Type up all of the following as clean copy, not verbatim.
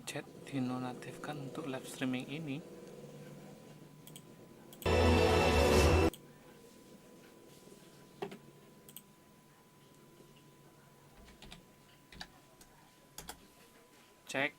chat dinonaktifkan untuk live streaming ini. Cek.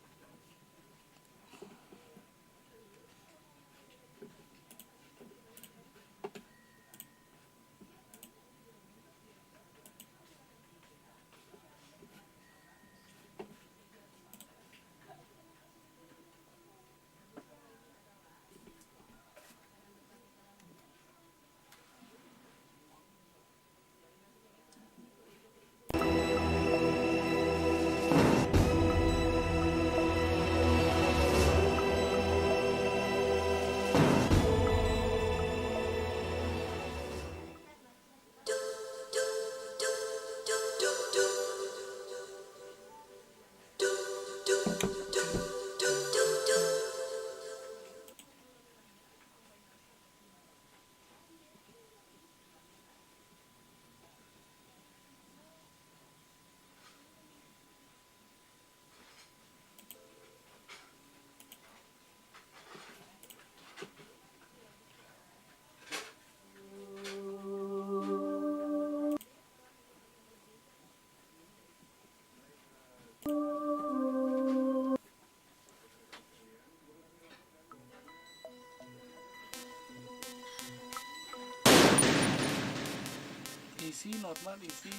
Isi normal, isi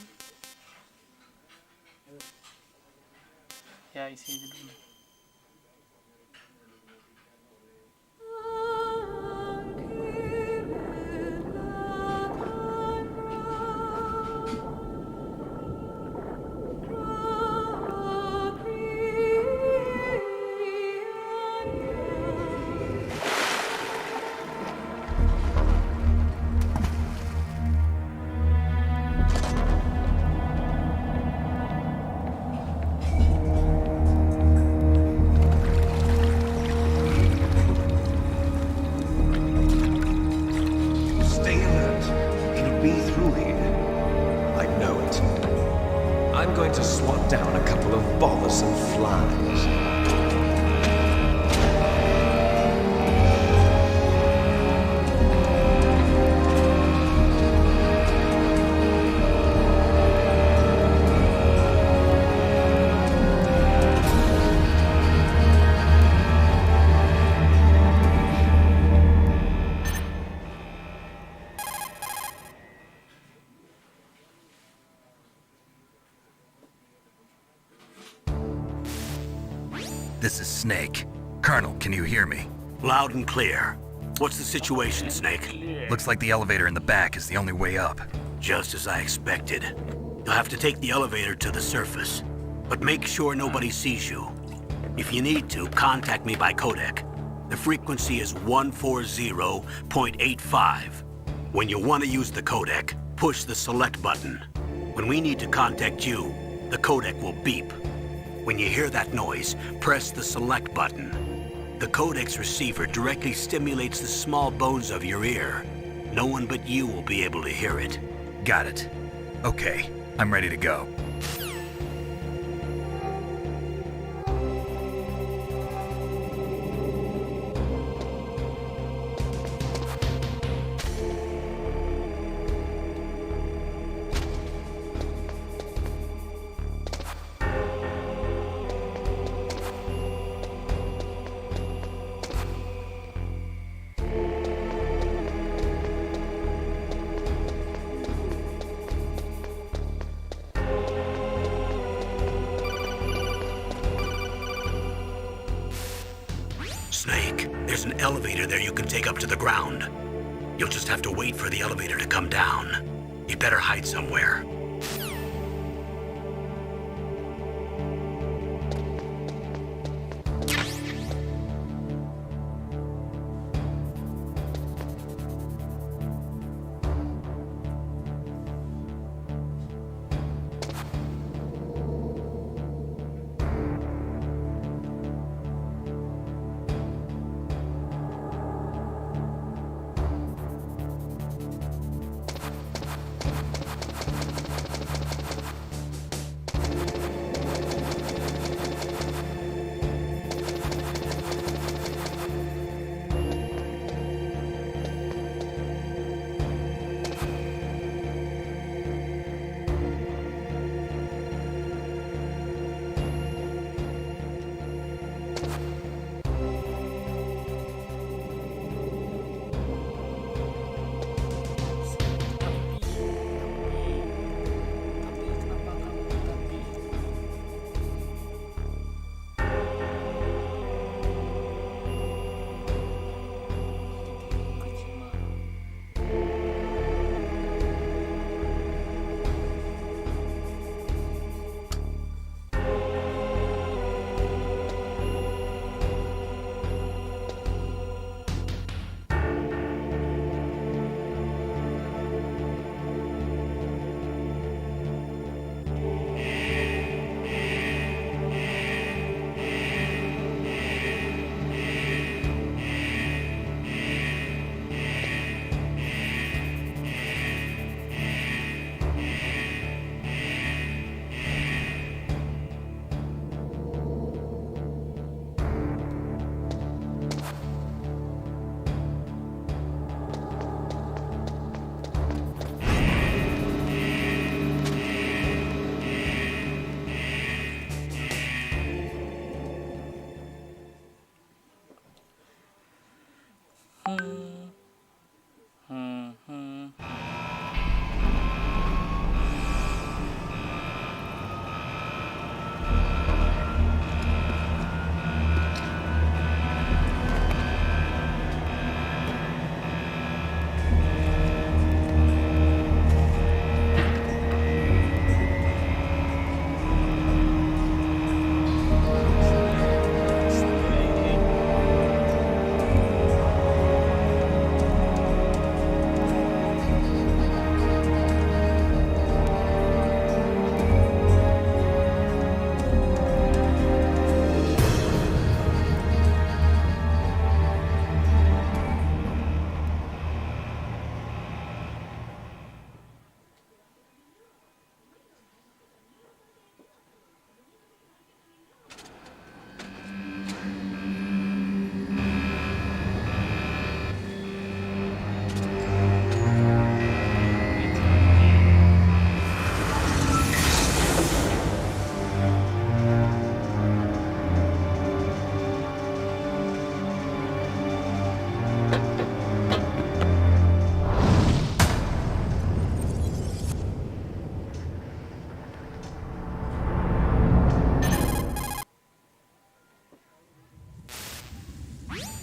ya, isi aja dulu. This is Snake. Colonel, can you hear me? Loud and clear. What's the situation, Snake? Looks like the elevator in the back is the only way up. Just as I expected. You'll have to take the elevator to the surface. But make sure nobody sees you. If you need to, contact me by codec. The frequency is 140.85. When you want to use the codec, push the select button. When we need to contact you, the codec will beep. When you hear that noise, press the select button. The codec's receiver directly stimulates the small bones of your ear. No one but you will be able to hear it. Got it. Okay, I'm ready to go. Snake, there's an elevator there you can take up to the ground. You'll just have to wait for the elevator to come down. You'd better hide somewhere.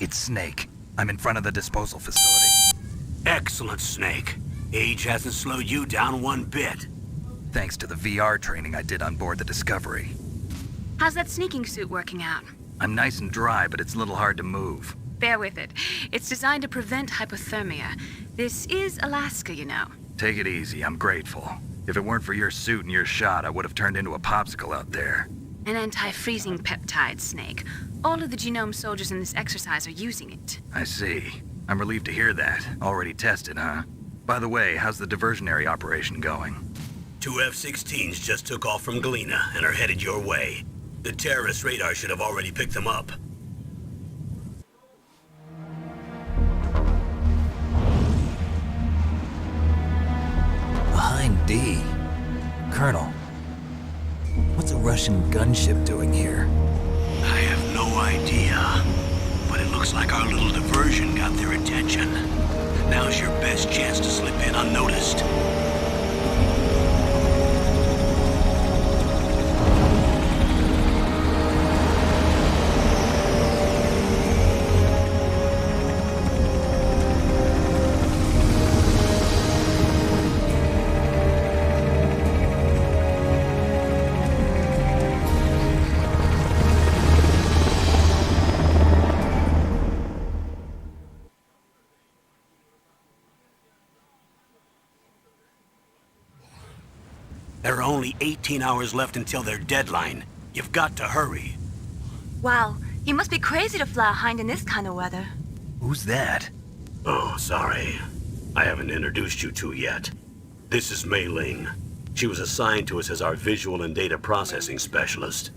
It's Snake. I'm in front of the disposal facility. Excellent, Snake. Age hasn't slowed you down one bit. Thanks to the VR training I did on board the Discovery. How's that sneaking suit working out? I'm nice and dry, but it's a little hard to move. Bear with it. It's designed to prevent hypothermia. This is Alaska, you know. Take it easy, I'm grateful. If it weren't for your suit and your shot, I would have turned into a popsicle out there. An anti-freezing peptide, Snake. All of the genome soldiers in this exercise are using it. I see. I'm relieved to hear that. Already tested, huh? By the way, how's the diversionary operation going? 2 F-16s just took off from Galena and are headed your way. The terrorist radar should have already picked them up. Behind D. Colonel, what's a Russian gunship doing here? I have no idea, but it looks like our little diversion got their attention. Now's your best chance to slip in unnoticed. There are only 18 hours left until their deadline. You've got to hurry. Wow, you must be crazy to fly a hind in this kind of weather. Who's that? Oh, sorry. I haven't introduced you to yet. This is Mei Ling. She was assigned to us as our visual and data processing specialist.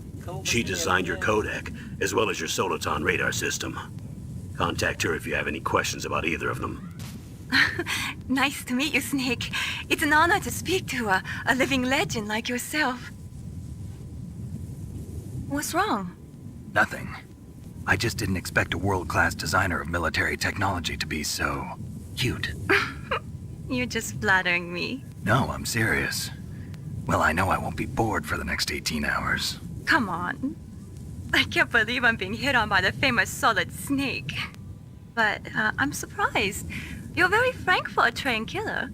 She designed your codec, as well as your Soliton radar system. Contact her if you have any questions about either of them. Nice to meet you, Snake. It's an honor to speak to a living legend like yourself. What's wrong? Nothing. I just didn't expect a world-class designer of military technology to be so cute. You're just flattering me. No, I'm serious. Well, I know I won't be bored for the next 18 hours. Come on. I can't believe I'm being hit on by the famous Solid Snake. But I'm surprised. You're very frank for a trained killer.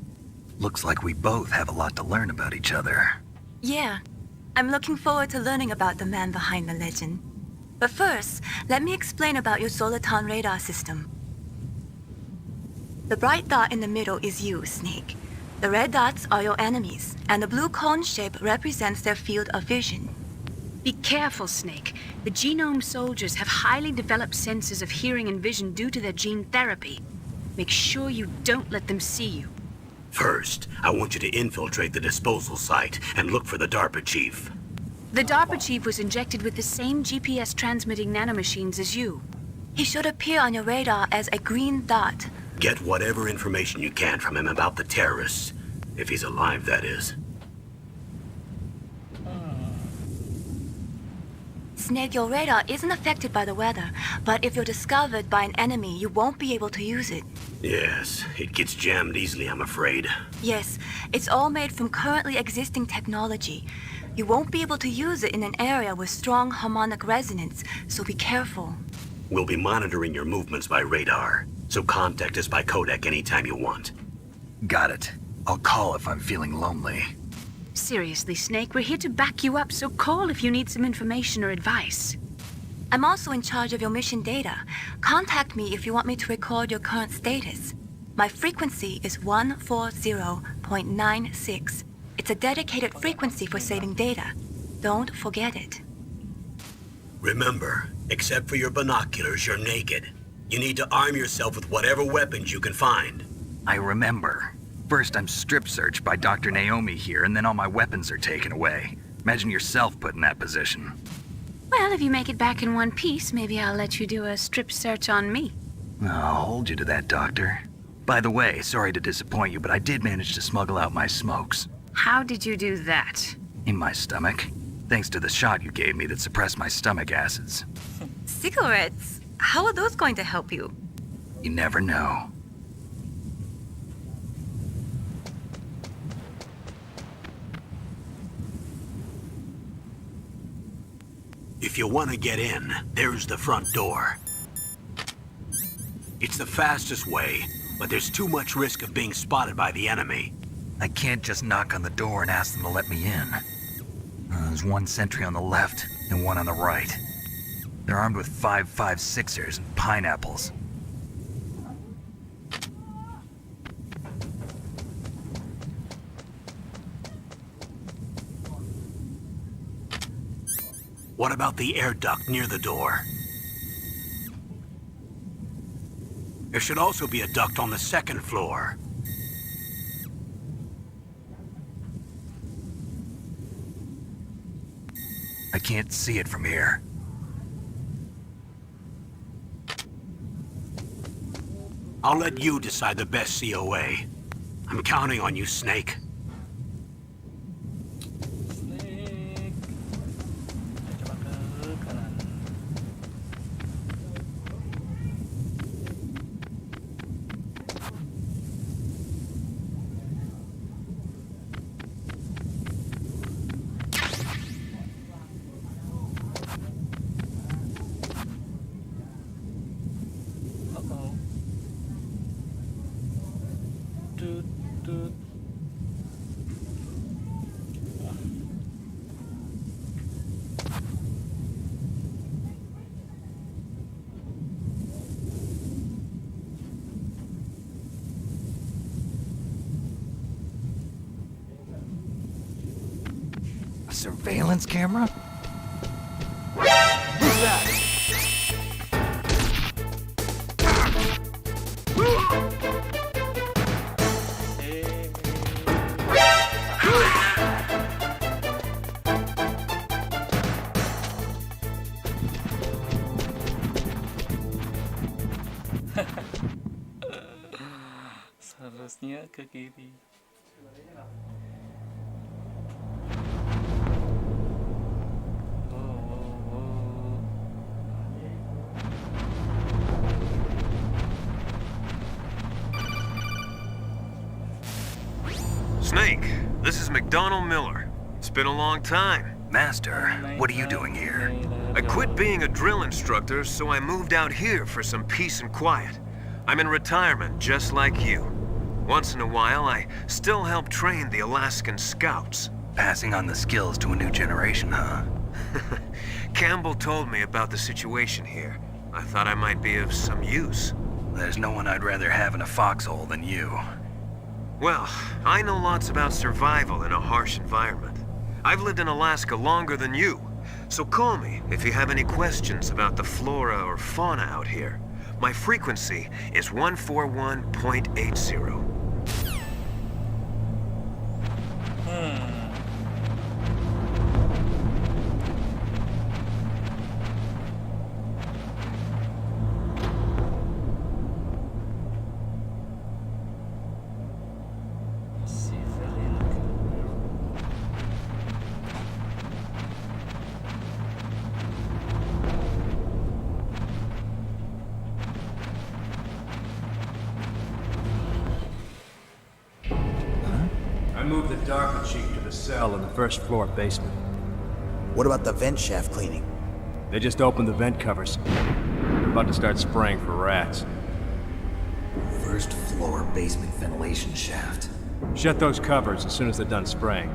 Looks like we both have a lot to learn about each other. Yeah. I'm looking forward to learning about the man behind the legend. But first, let me explain about your Soliton radar system. The bright dot in the middle is you, Snake. The red dots are your enemies, and the blue cone shape represents their field of vision. Be careful, Snake. The genome soldiers have highly developed senses of hearing and vision due to their gene therapy. Make sure you don't let them see you. First, I want you to infiltrate the disposal site and look for the DARPA chief. The DARPA chief was injected with the same GPS transmitting nanomachines as you. He should appear on your radar as a green dot. Get whatever information you can from him about the terrorists. If he's alive, that is. Snake, your radar isn't affected by the weather, but if you're discovered by an enemy, you won't be able to use it. Yes, it gets jammed easily, I'm afraid. Yes, it's all made from currently existing technology. You won't be able to use it in an area with strong harmonic resonance, so be careful. We'll be monitoring your movements by radar, so contact us by codec anytime you want. Got it. I'll call if I'm feeling lonely. Seriously, Snake, we're here to back you up, so call if you need some information or advice. I'm also in charge of your mission data. Contact me if you want me to record your current status. My frequency is 140.96. It's a dedicated frequency for saving data. Don't forget it. Remember, except for your binoculars, you're naked. You need to arm yourself with whatever weapons you can find. I remember. First, I'm strip searched by Dr. Naomi here, and then all my weapons are taken away. Imagine yourself put in that position. Well, if you make it back in one piece, maybe I'll let you do a strip search on me. I'll hold you to that, Doctor. By the way, sorry to disappoint you, but I did manage to smuggle out my smokes. How did you do that? In my stomach. Thanks to the shot you gave me that suppressed my stomach acids. Cigarettes? How are those going to help you? You never know. If you want to get in, there's the front door. It's the fastest way, but there's too much risk of being spotted by the enemy. I can't just knock on the door and ask them to let me in. There's one sentry on the left and one on the right. They're armed with 5.56ers and pineapples. What about the air duct near the door? There should also be a duct on the second floor. I can't see it from here. I'll let you decide the best COA. I'm counting on you, Snake. Snake. Coba ke kanan. Uh-oh. Toot, toot. A surveillance camera? Seharusnya ke kiri. Oh, oh, oh. Snake, this is McDonald Miller. It's been a long time. Master, what are you doing here? I quit being a drill instructor, so I moved out here for some peace and quiet. I'm in retirement, just like you. Once in a while, I still help train the Alaskan Scouts. Passing on the skills to a new generation, huh? Campbell told me about the situation here. I thought I might be of some use. There's no one I'd rather have in a foxhole than you. Well, I know lots about survival in a harsh environment. I've lived in Alaska longer than you, so call me if you have any questions about the flora or fauna out here. My frequency is 141.80. Civilian. moved the Darker Chief to the cell in the first floor basement. What about the vent shaft cleaning? They just opened the vent covers. They're about to start spraying for rats. First floor basement ventilation shaft. Shut those covers as soon as they're done spraying.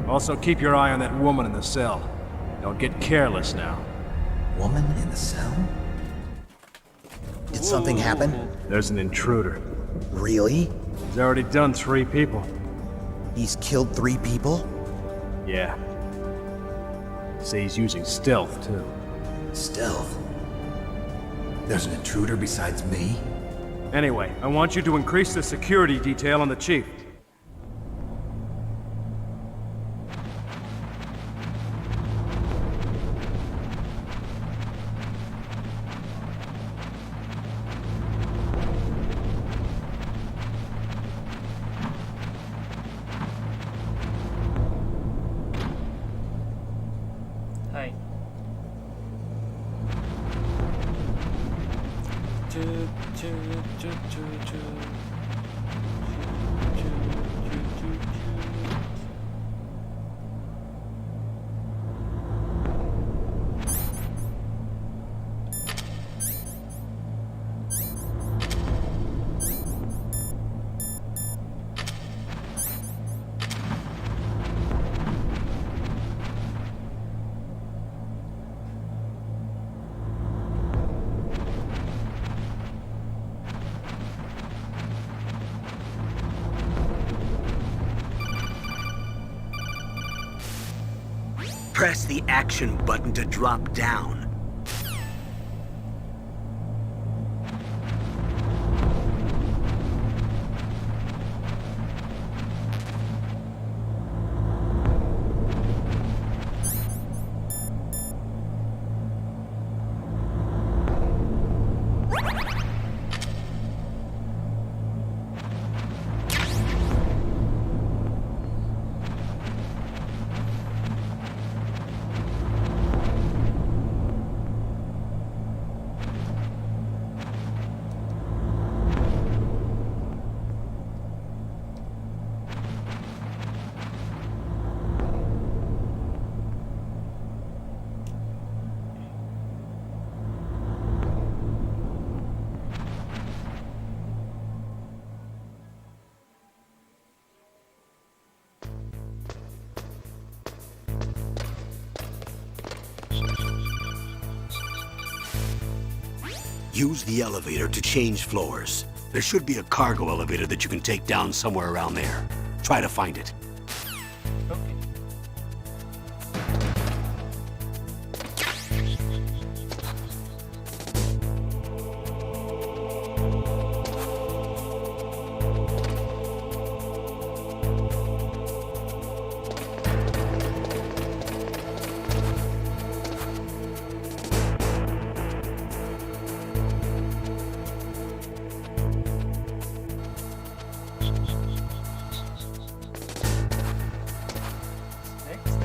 Also, keep your eye on that woman in the cell. Don't get careless now. Woman in the cell? Did something happen? There's an intruder. Really? He's already done 3 people. He's killed 3 people? Yeah. Say he's using stealth, too. Stealth? There's an intruder besides me? Anyway, I want you to increase the security detail on the Chief. Hi. Press the action button to drop down. Use the elevator to change floors. There should be a cargo elevator that you can take down somewhere around there. Try to find it. Okay. Next.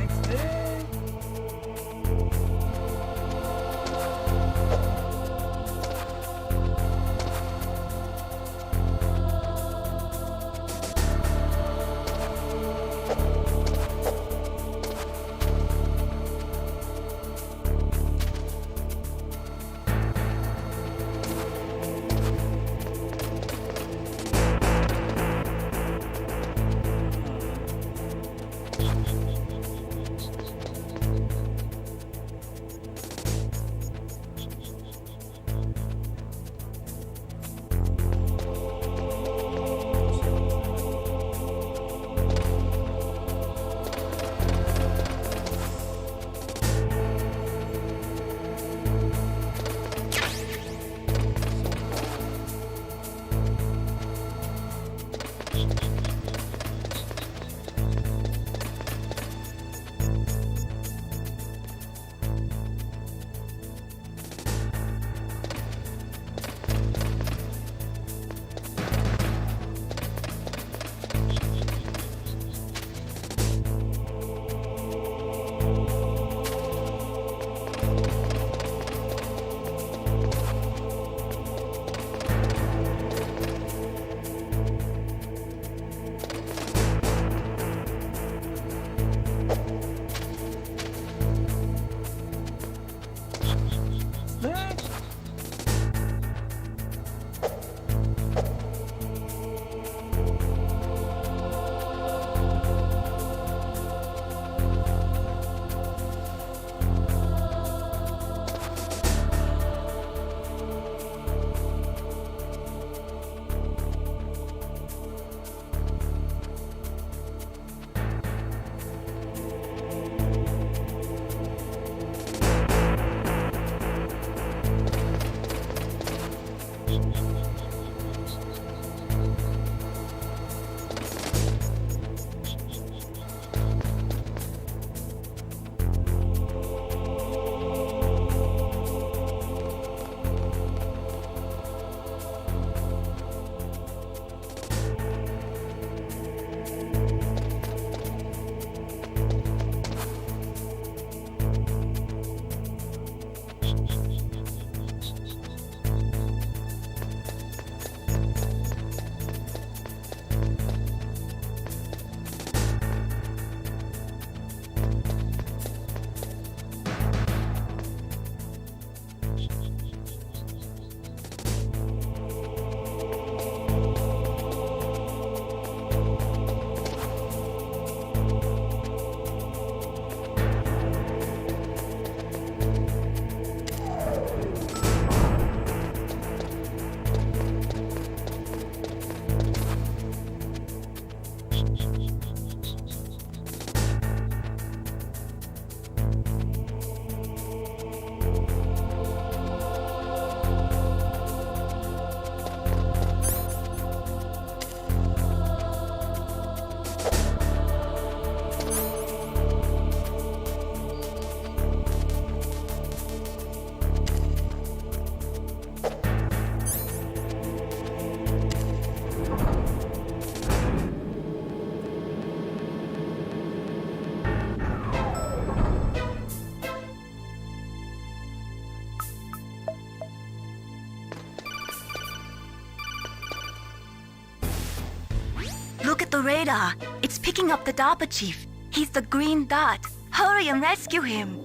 Look at the radar. It's picking up the DARPA chief. He's the green dot. Hurry and rescue him.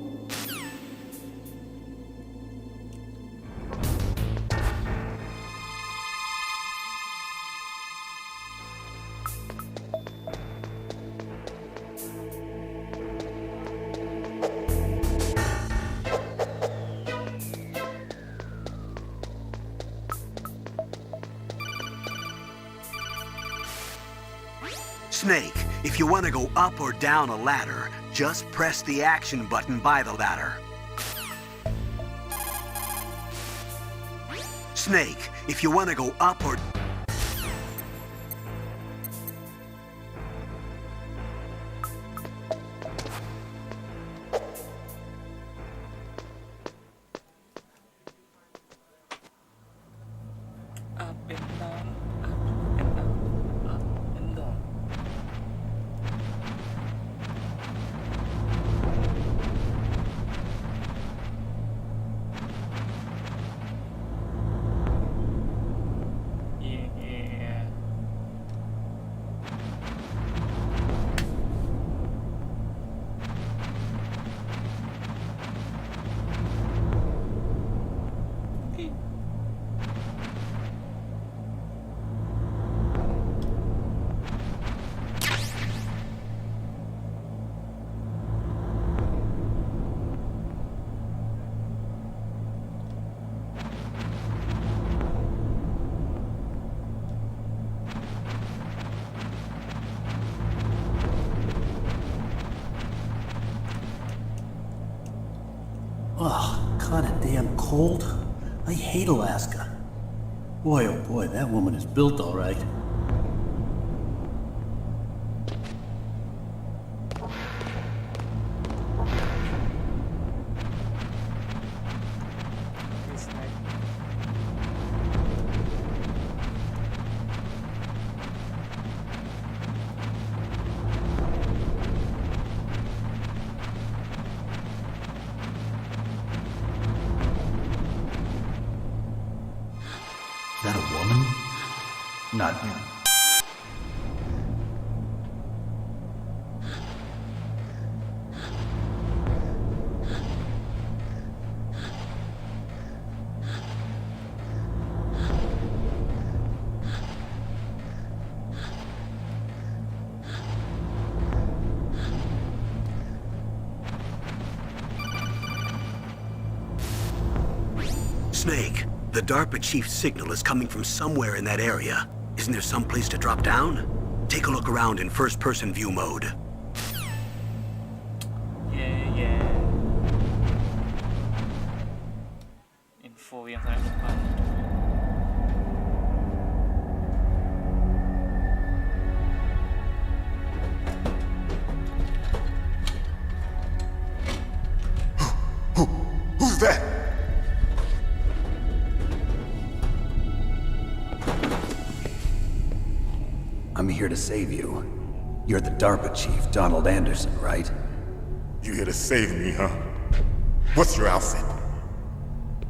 Snake, if you want to go up or down a ladder, just press the action button by the ladder. Snake, if you want to go up or... Up and down, up and down, up and down. Yeah. Oh, kinda damn cold. I hate Alaska. Boy, oh boy, that woman is built all right. It's like Is that a woman? Not him. Snake, the DARPA chief's signal is coming from somewhere in that area. Isn't there some place to drop down? Take a look around in first-person view mode. yeah. Info yang sangat depan. Who's that? I'm here to save you. You're the DARPA chief, Donald Anderson, right? You here to save me, huh? What's your outfit?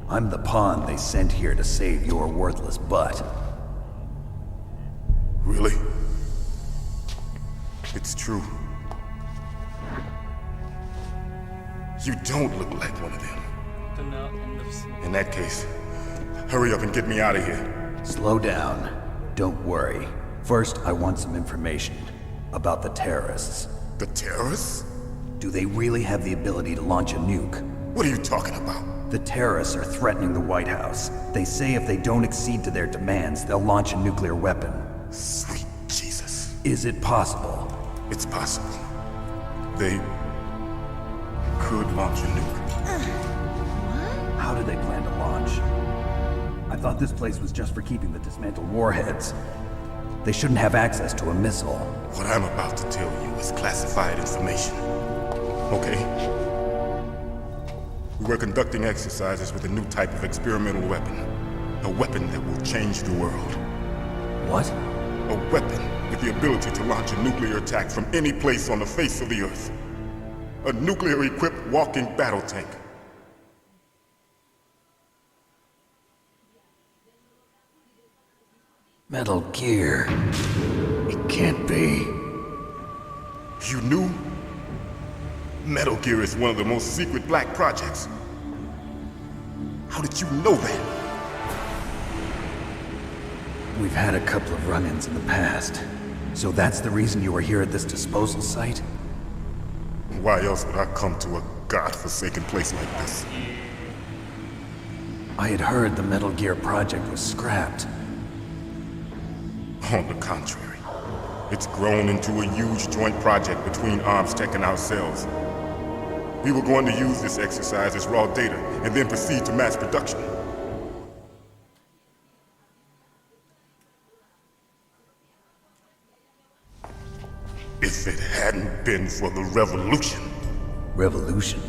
I'm the pawn they sent here to save your worthless butt. Really? It's true. You don't look like one of them. Donald Anderson. In that case, hurry up and get me out of here. Slow down. Don't worry. First, I want some information about the terrorists. The terrorists? Do they really have the ability to launch a nuke? What are you talking about? The terrorists are threatening the White House. They say if they don't accede to their demands, they'll launch a nuclear weapon. Sweet Jesus. Is it possible? It's possible. They could launch a nuke. How do they plan to launch? I thought this place was just for keeping the dismantled warheads. They shouldn't have access to a missile. What I'm about to tell you is classified information. Okay? We were conducting exercises with a new type of experimental weapon. A weapon that will change the world. What? A weapon with the ability to launch a nuclear attack from any place on the face of the Earth. A nuclear-equipped walking battle tank. Metal Gear. It can't be. You knew? Metal Gear is one of the most secret black projects. How did you know that? We've had a couple of run-ins in the past. So that's the reason you were here at this disposal site? Why else would I come to a godforsaken place like this? I had heard the Metal Gear project was scrapped. On the contrary, it's grown into a huge joint project between Armstech and ourselves. We were going to use this exercise as raw data and then proceed to mass production. If it hadn't been for the revolution. Revolution?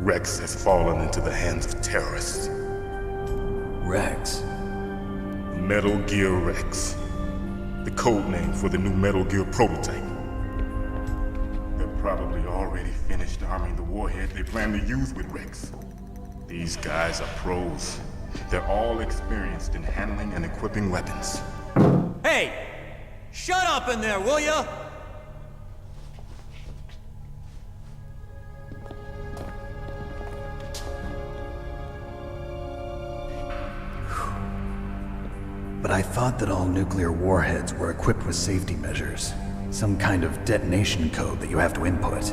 Rex has fallen into the hands of terrorists. Rex? Metal Gear Rex. The code name for the new Metal Gear prototype. They're probably already finished arming the warhead they plan to use with Rex. These guys are pros. They're all experienced in handling and equipping weapons. Hey! Shut up in there, will ya? But I thought that all nuclear warheads were equipped with safety measures. Some kind of detonation code that you have to input.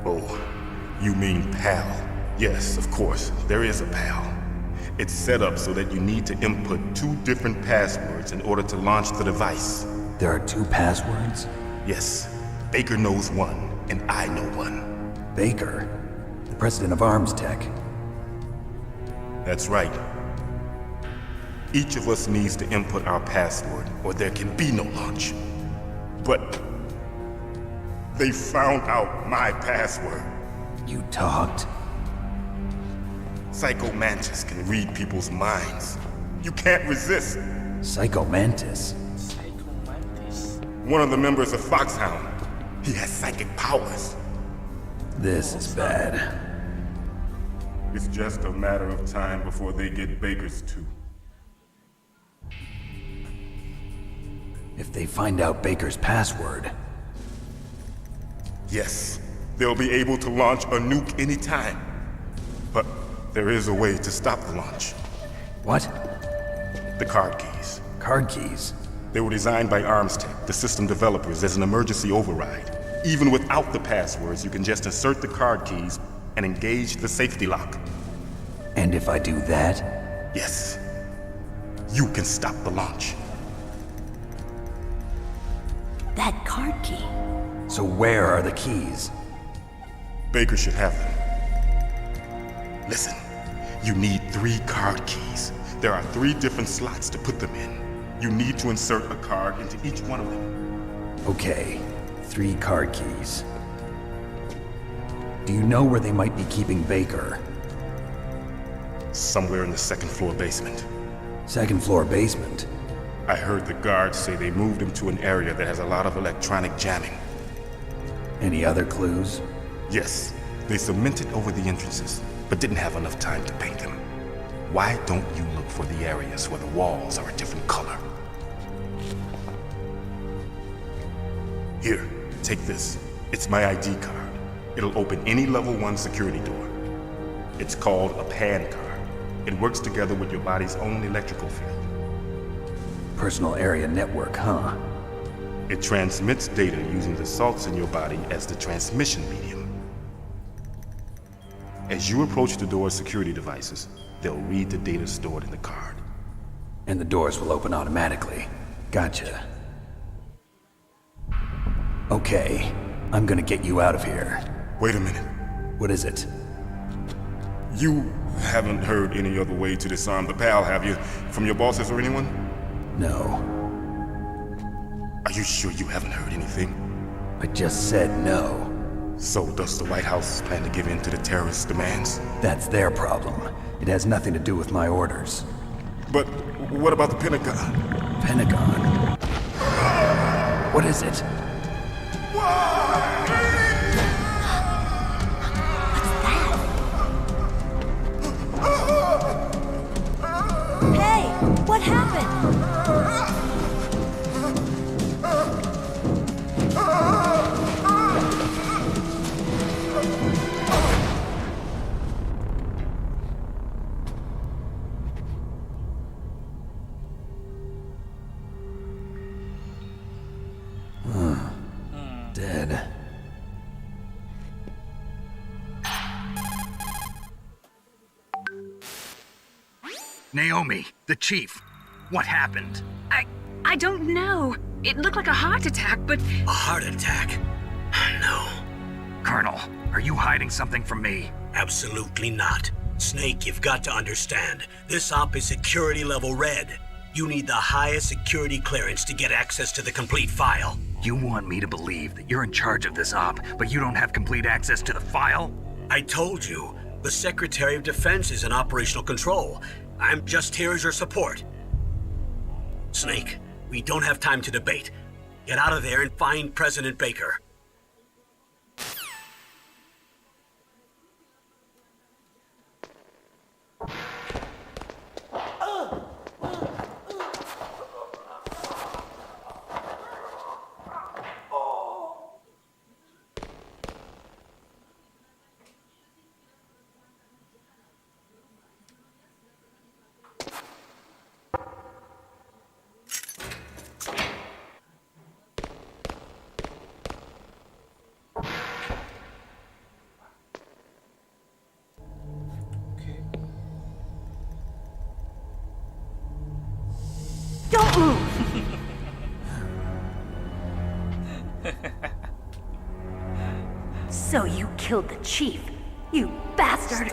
Oh, you mean PAL? Yes, of course, there is a PAL. It's set up so that you need to input 2 different passwords in order to launch the device. There are 2 passwords? Yes, Baker knows one, and I know one. Baker? The president of Armstech? That's right. Each of us needs to input our password, or there can be no launch. But they found out my password. You talked? Psycho Mantis can read people's minds. You can't resist. Psycho Mantis? One of the members of Foxhound. He has psychic powers. This is bad. It's just a matter of time before they get Baker's too. If they find out Baker's password... Yes, they'll be able to launch a nuke anytime. But there is a way to stop the launch. What? The card keys. Card keys? They were designed by Armstech, the system developers, as an emergency override. Even without the passwords, you can just insert the card keys and engage the safety lock. And if I do that? Yes. You can stop the launch. That card key. So where are the keys? Baker should have them. Listen, you need 3 card keys. There are 3 different slots to put them in. You need to insert a card into each one of them. Okay, 3 card keys. Do you know where they might be keeping Baker? Somewhere in the 2nd floor basement. 2nd floor basement? I heard the guards say they moved him to an area that has a lot of electronic jamming. Any other clues? Yes, they cemented over the entrances, but didn't have enough time to paint them. Why don't you look for the areas where the walls are a different color? Here, take this. It's my ID card. It'll open any level 1 security door. It's called a PAN card. It works together with your body's own electrical field. Personal area network, huh? It transmits data using the salts in your body as the transmission medium. As you approach the door's security devices, they'll read the data stored in the card. And the doors will open automatically. Gotcha. Okay, I'm gonna get you out of here. Wait a minute. What is it? You haven't heard any other way to disarm the PAL, have you? From your bosses or anyone? No. Are you sure you haven't heard anything? I just said no. So does the White House plan to give in to the terrorists' demands? That's their problem. It has nothing to do with my orders. But what about the Pentagon? Pentagon? What is it? Naomi, the chief. What happened? I don't know. It looked like a heart attack, but... A heart attack? No. Colonel, are you hiding something from me? Absolutely not. Snake, you've got to understand. This op is security level red. You need the highest security clearance to get access to the complete file. You want me to believe that you're in charge of this op, but you don't have complete access to the file? I told you, the Secretary of Defense is in operational control. I'm just here as your support. Snake, we don't have time to debate. Get out of there and find President Baker. Don't move! So you killed the chief, you bastard!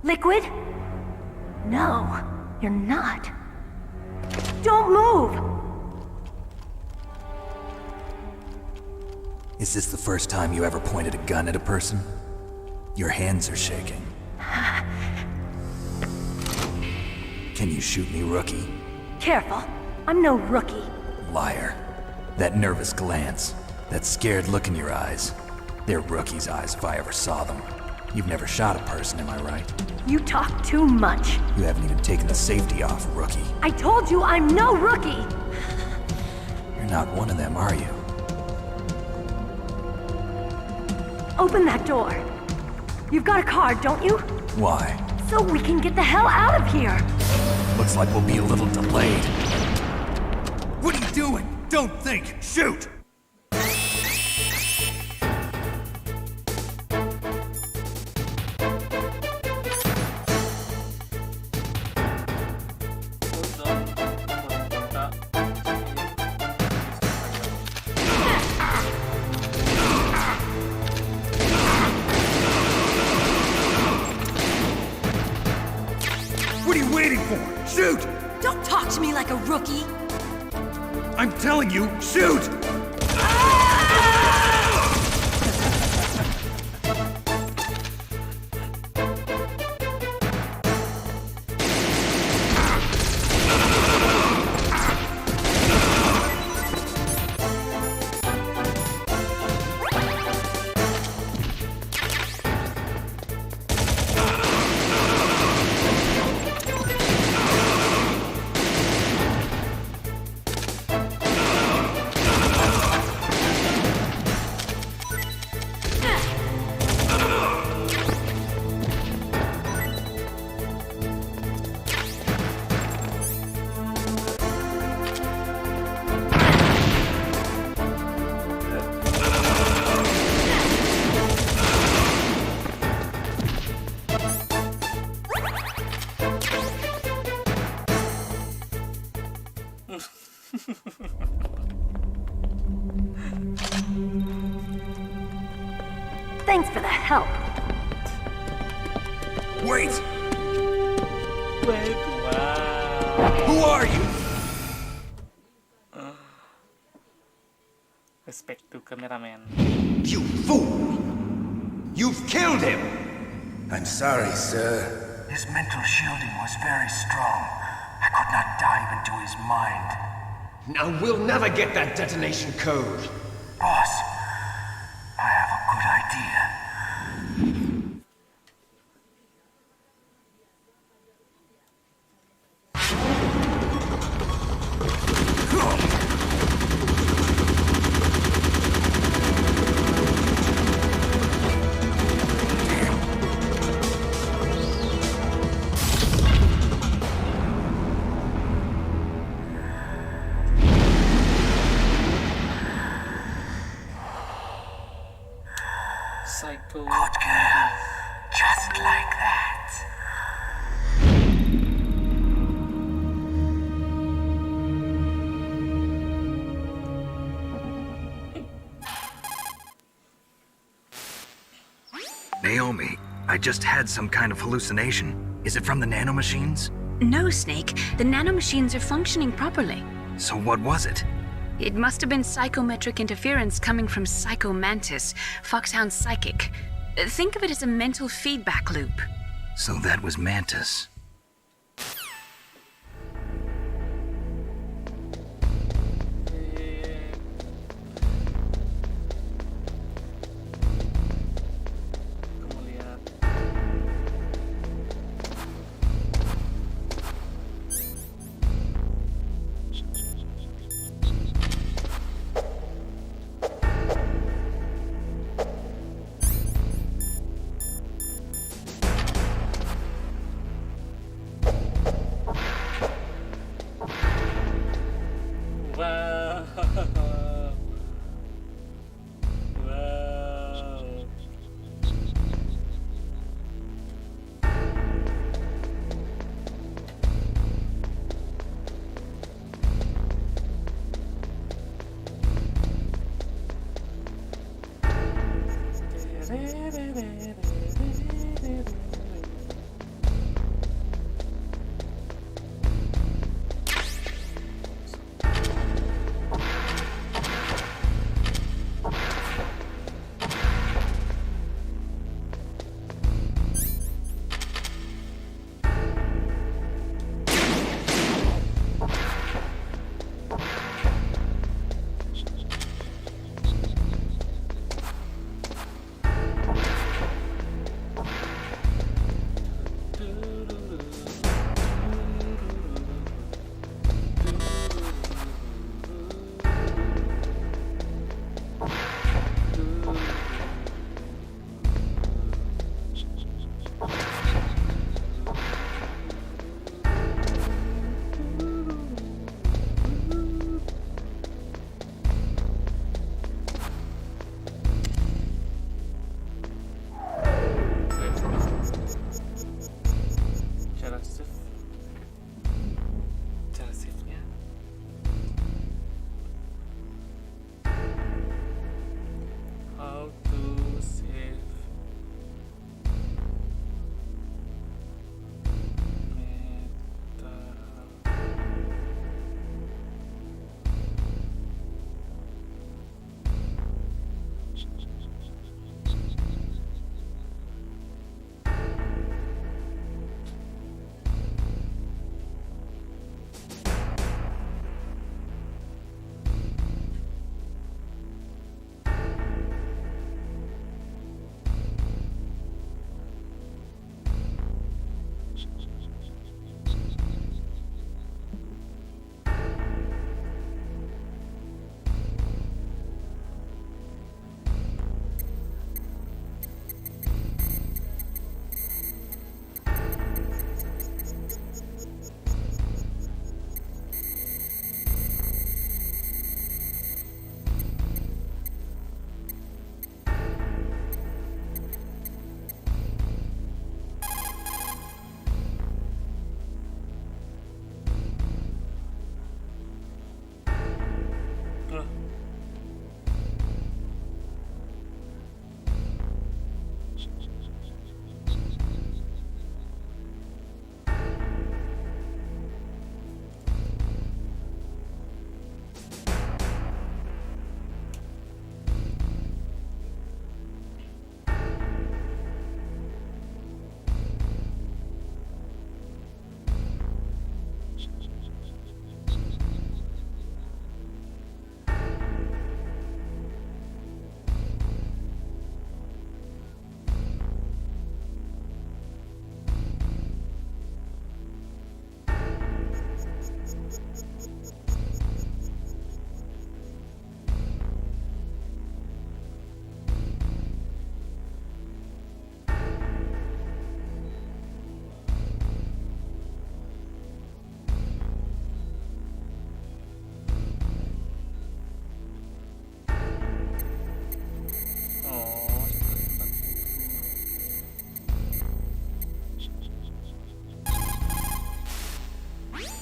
Liquid? No, you're not. Don't move! Is this the first time you ever pointed a gun at a person? Your hands are shaking. Can you shoot me, rookie? Careful, I'm no rookie. Liar. That nervous glance, that scared look in your eyes. They're rookie's eyes if I ever saw them. You've never shot a person, am I right? You talk too much. You haven't even taken the safety off, rookie. I told you I'm no rookie! You're not one of them, are you? Open that door. You've got a card, don't you? Why? So we can get the hell out of here! Looks like we'll be a little delayed. What are you doing? Don't think! Shoot! What are you waiting for? Shoot! Don't talk to me like a rookie! I'm telling you, shoot! Thanks for the help. Wait! Wait, wow. Who are you? Respect to cameraman. You fool! You've killed him! I'm sorry, sir. His mental shielding was very strong. I could not dive into his mind. Now we'll never get that detonation code. Boss, I have a good idea. I just had some kind of hallucination. Is it from the nanomachines? No, Snake. The nanomachines are functioning properly. So what was it? It must have been psychometric interference coming from Psycho Mantis, Foxhound's psychic. Think of it as a mental feedback loop. So that was Mantis.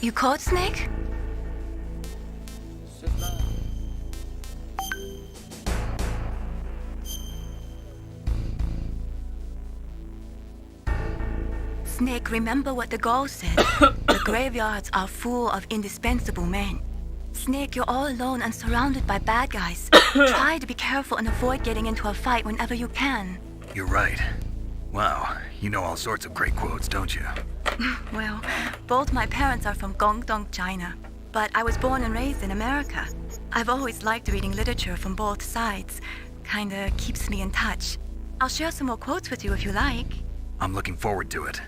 You called Snake? Snake, remember what the girl said. The graveyards are full of indispensable men. Snake, you're all alone and surrounded by bad guys. Try to be careful and avoid getting into a fight whenever you can. You're right. Wow, you know all sorts of great quotes, don't you? Well, both my parents are from Guangdong, China. But I was born and raised in America. I've always liked reading literature from both sides. Kinda keeps me in touch. I'll share some more quotes with you if you like. I'm looking forward to it.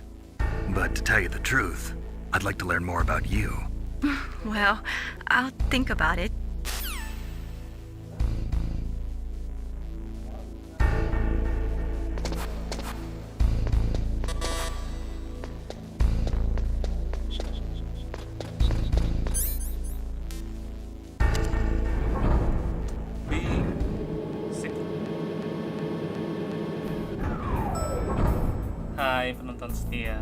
But to tell you the truth, I'd like to learn more about you. Well, I'll think about it. Hai penonton setia.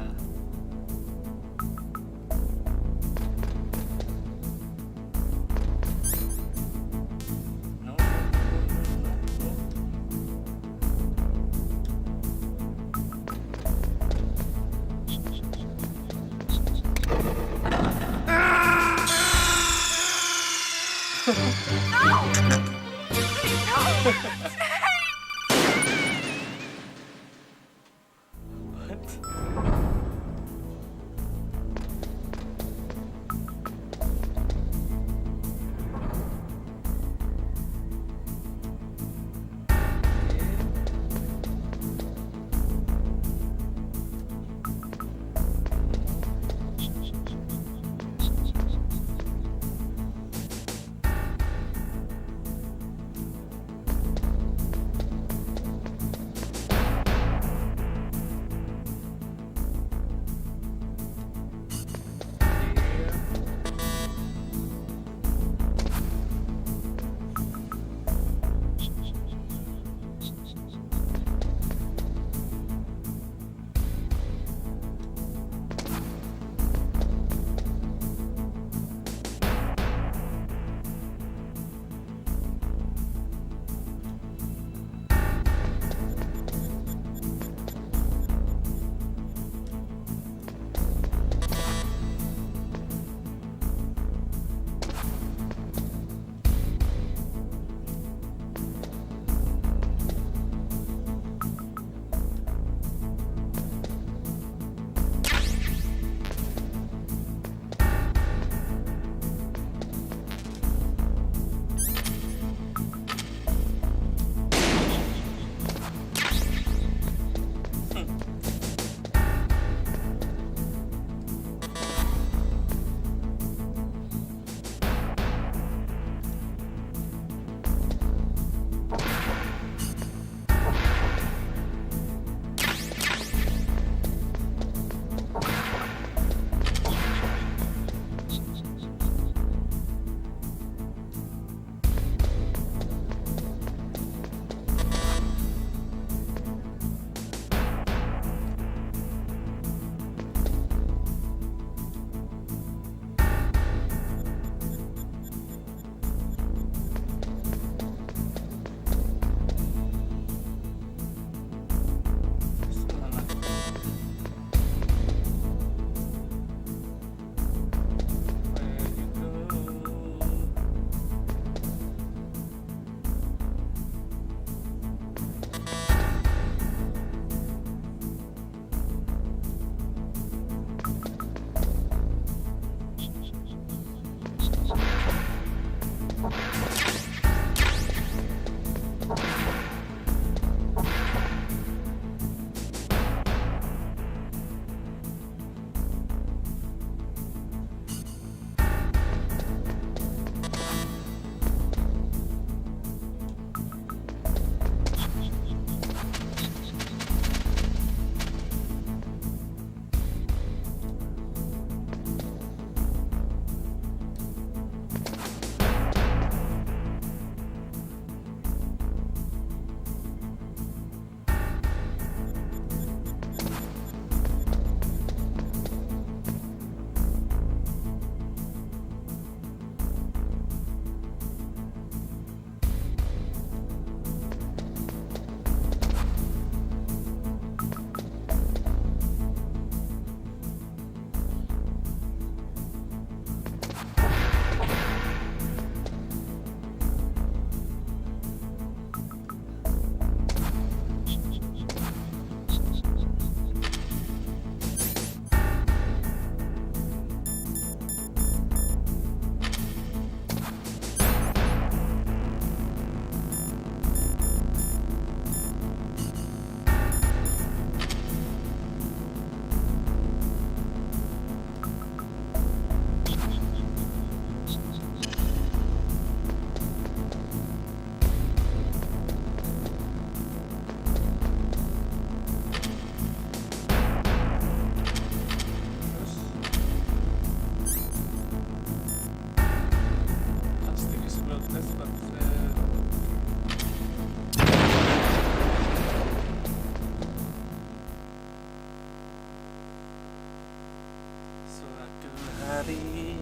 hari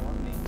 morning.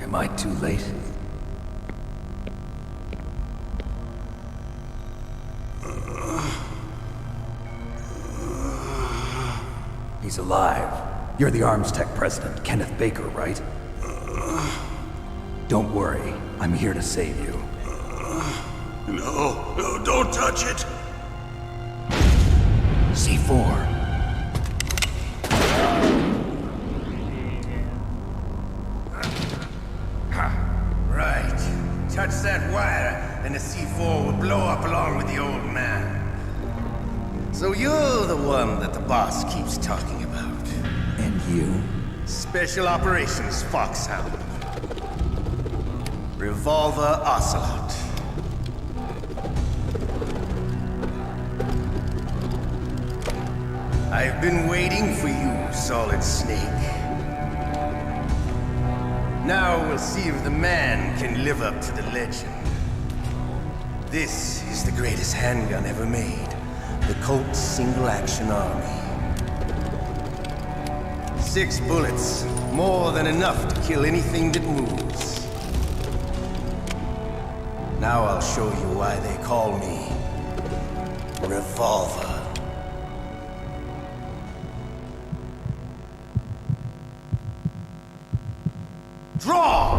Am I too late? He's alive. You're the Arms Tech president, Kenneth Baker, right? Don't worry. I'm here to save you. No, don't touch it! C4. Right. Touch that wire, and the C4 will blow up along with the old man. So you're the one that the boss keeps talking about. And you? Special Operations Foxhound. Revolver Ocelot. I've been waiting for you, Solid Snake. Now we'll see if the man can live up to the legend. This is the greatest handgun ever made. The Colt Single Action Army. 6 bullets, more than enough to kill anything that moves. Now I'll show you why they call me Revolver. Draw!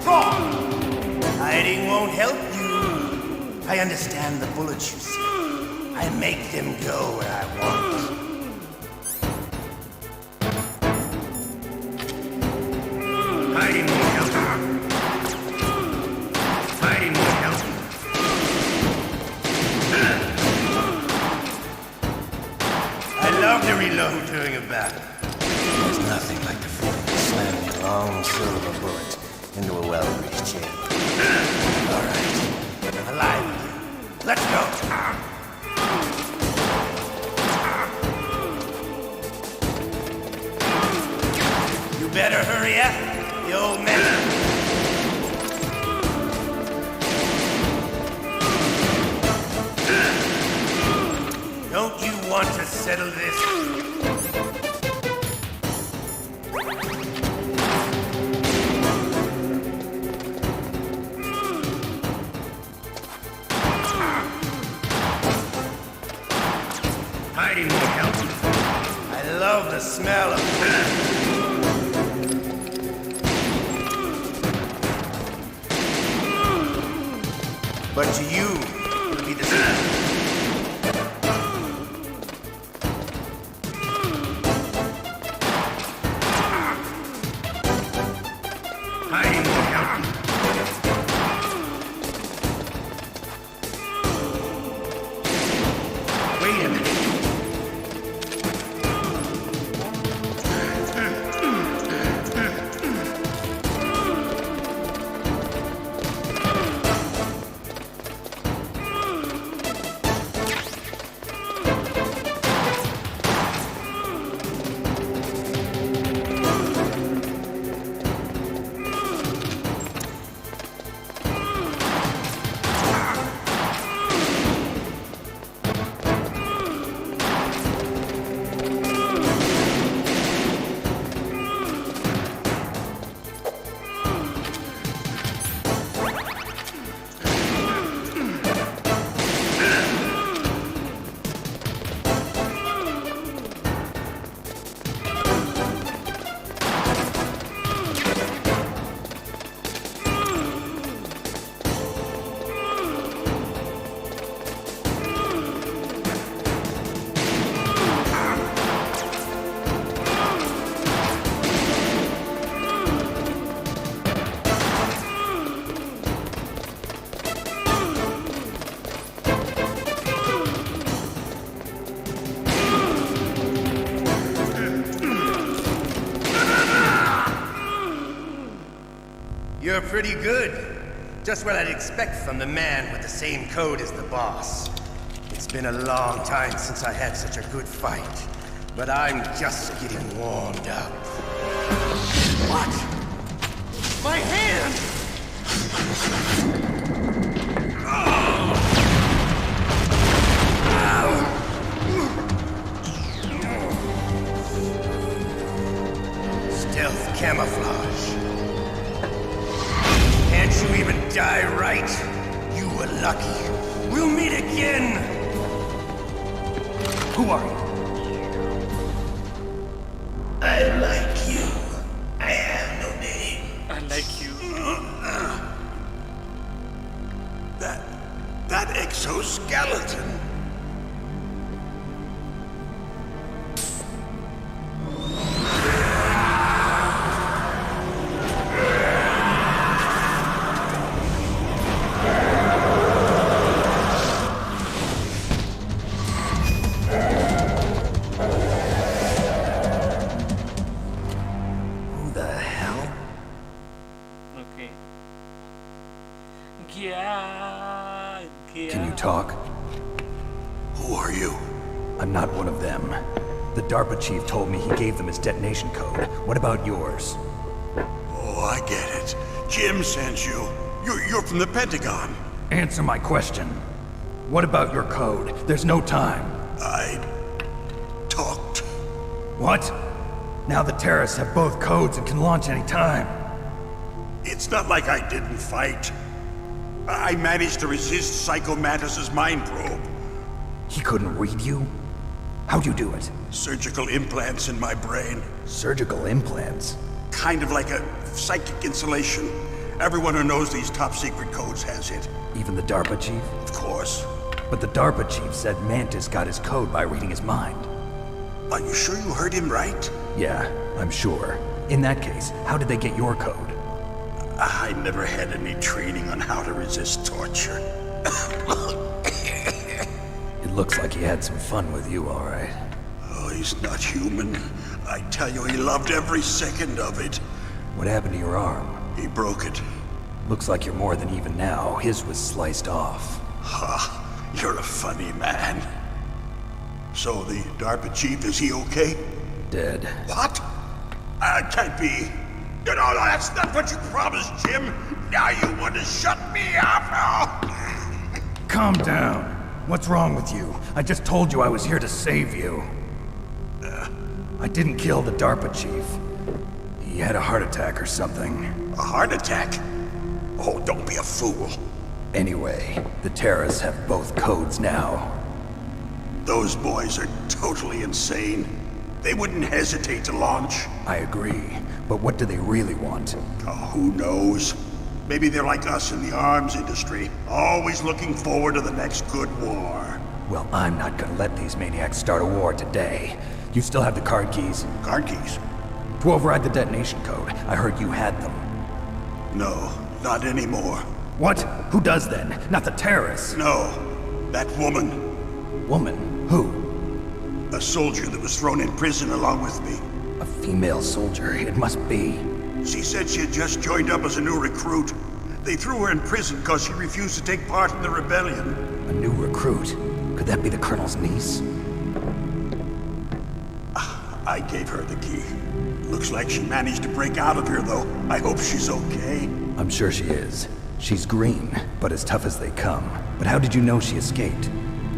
Draw! Hiding won't help you. I understand the bullets you see. I make them go where I want. Hiding won't help you. Hiding won't help you. I love to reload during a battle. There's nothing like the feeling of slamming a long silver bullet into a well-greased chin. All right, I'm alive again. Let's go. You better hurry up, the old man. Don't you want to settle this? smell of but to you, it'll be the same. Wait a minute. You're pretty good. Just what I'd expect from the man with the same code as the boss. It's been a long time since I had such a good fight, but I'm just getting warmed up. What? My hand! Stealth camouflage. Can't you even die right? You were lucky. We'll meet again! Who are you? I like you. I have no name. I like you. That exoskeleton. Okay. Yeah. Can you talk? Who are you? I'm not one of them. The DARPA chief told me he gave them his detonation code. What about yours? Oh, I get it. Jim sent you. You're from the Pentagon. Answer my question. What about your code? There's no time. I talked. What? Now the terrorists have both codes and can launch any time. It's not like I didn't fight. I managed to resist Psycho Mantis's mind probe. He couldn't read you? How'd you do it? Surgical implants in my brain. Surgical implants? Kind of like a psychic insulation. Everyone who knows these top secret codes has it. Even the DARPA chief? Of course. But the DARPA chief said Mantis got his code by reading his mind. Are you sure you heard him right? Yeah, I'm sure. In that case, how did they get your code? I never had any training on how to resist torture. It looks like he had some fun with you, all right. Oh, he's not human. I tell you, he loved every second of it. What happened to your arm? He broke it. Looks like you're more than even now. His was sliced off. Ha, you're a funny man. So the DARPA chief, is he okay? Dead. What? Can't be. No, that's not what you promised, Jim. Now you want to shut me up? Calm down. What's wrong with you? I just told you I was here to save you. I didn't kill the DARPA chief. He had a heart attack or something. A heart attack? Oh, don't be a fool. Anyway, the terrorists have both codes now. Those boys are totally insane. They wouldn't hesitate to launch. I agree, but what do they really want? Oh, who knows? Maybe they're like us in the arms industry, always looking forward to the next good war. Well, I'm not gonna let these maniacs start a war today. You still have the card keys? Card keys? To override the detonation code. I heard you had them. No, not anymore. What? Who does then? Not the terrorists? No, that woman. Woman? Who? A soldier that was thrown in prison along with me. A female soldier, it must be. She said she had just joined up as a new recruit. They threw her in prison because she refused to take part in the rebellion. A new recruit? Could that be the Colonel's niece? I gave her the key. Looks like she managed to break out of here, though. I hope she's okay. I'm sure she is. She's green, but as tough as they come. But how did you know she escaped?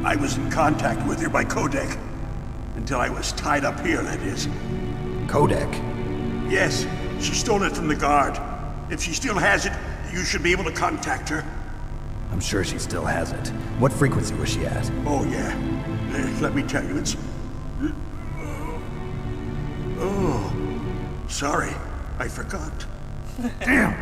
I was in contact with her by codec. Until I was tied up here, that is. Codec? Yes, she stole it from the guard. If she still has it, you should be able to contact her. I'm sure she still has it. What frequency was she at? Oh, yeah. Let me tell you, it's... Oh, sorry. I forgot. Damn!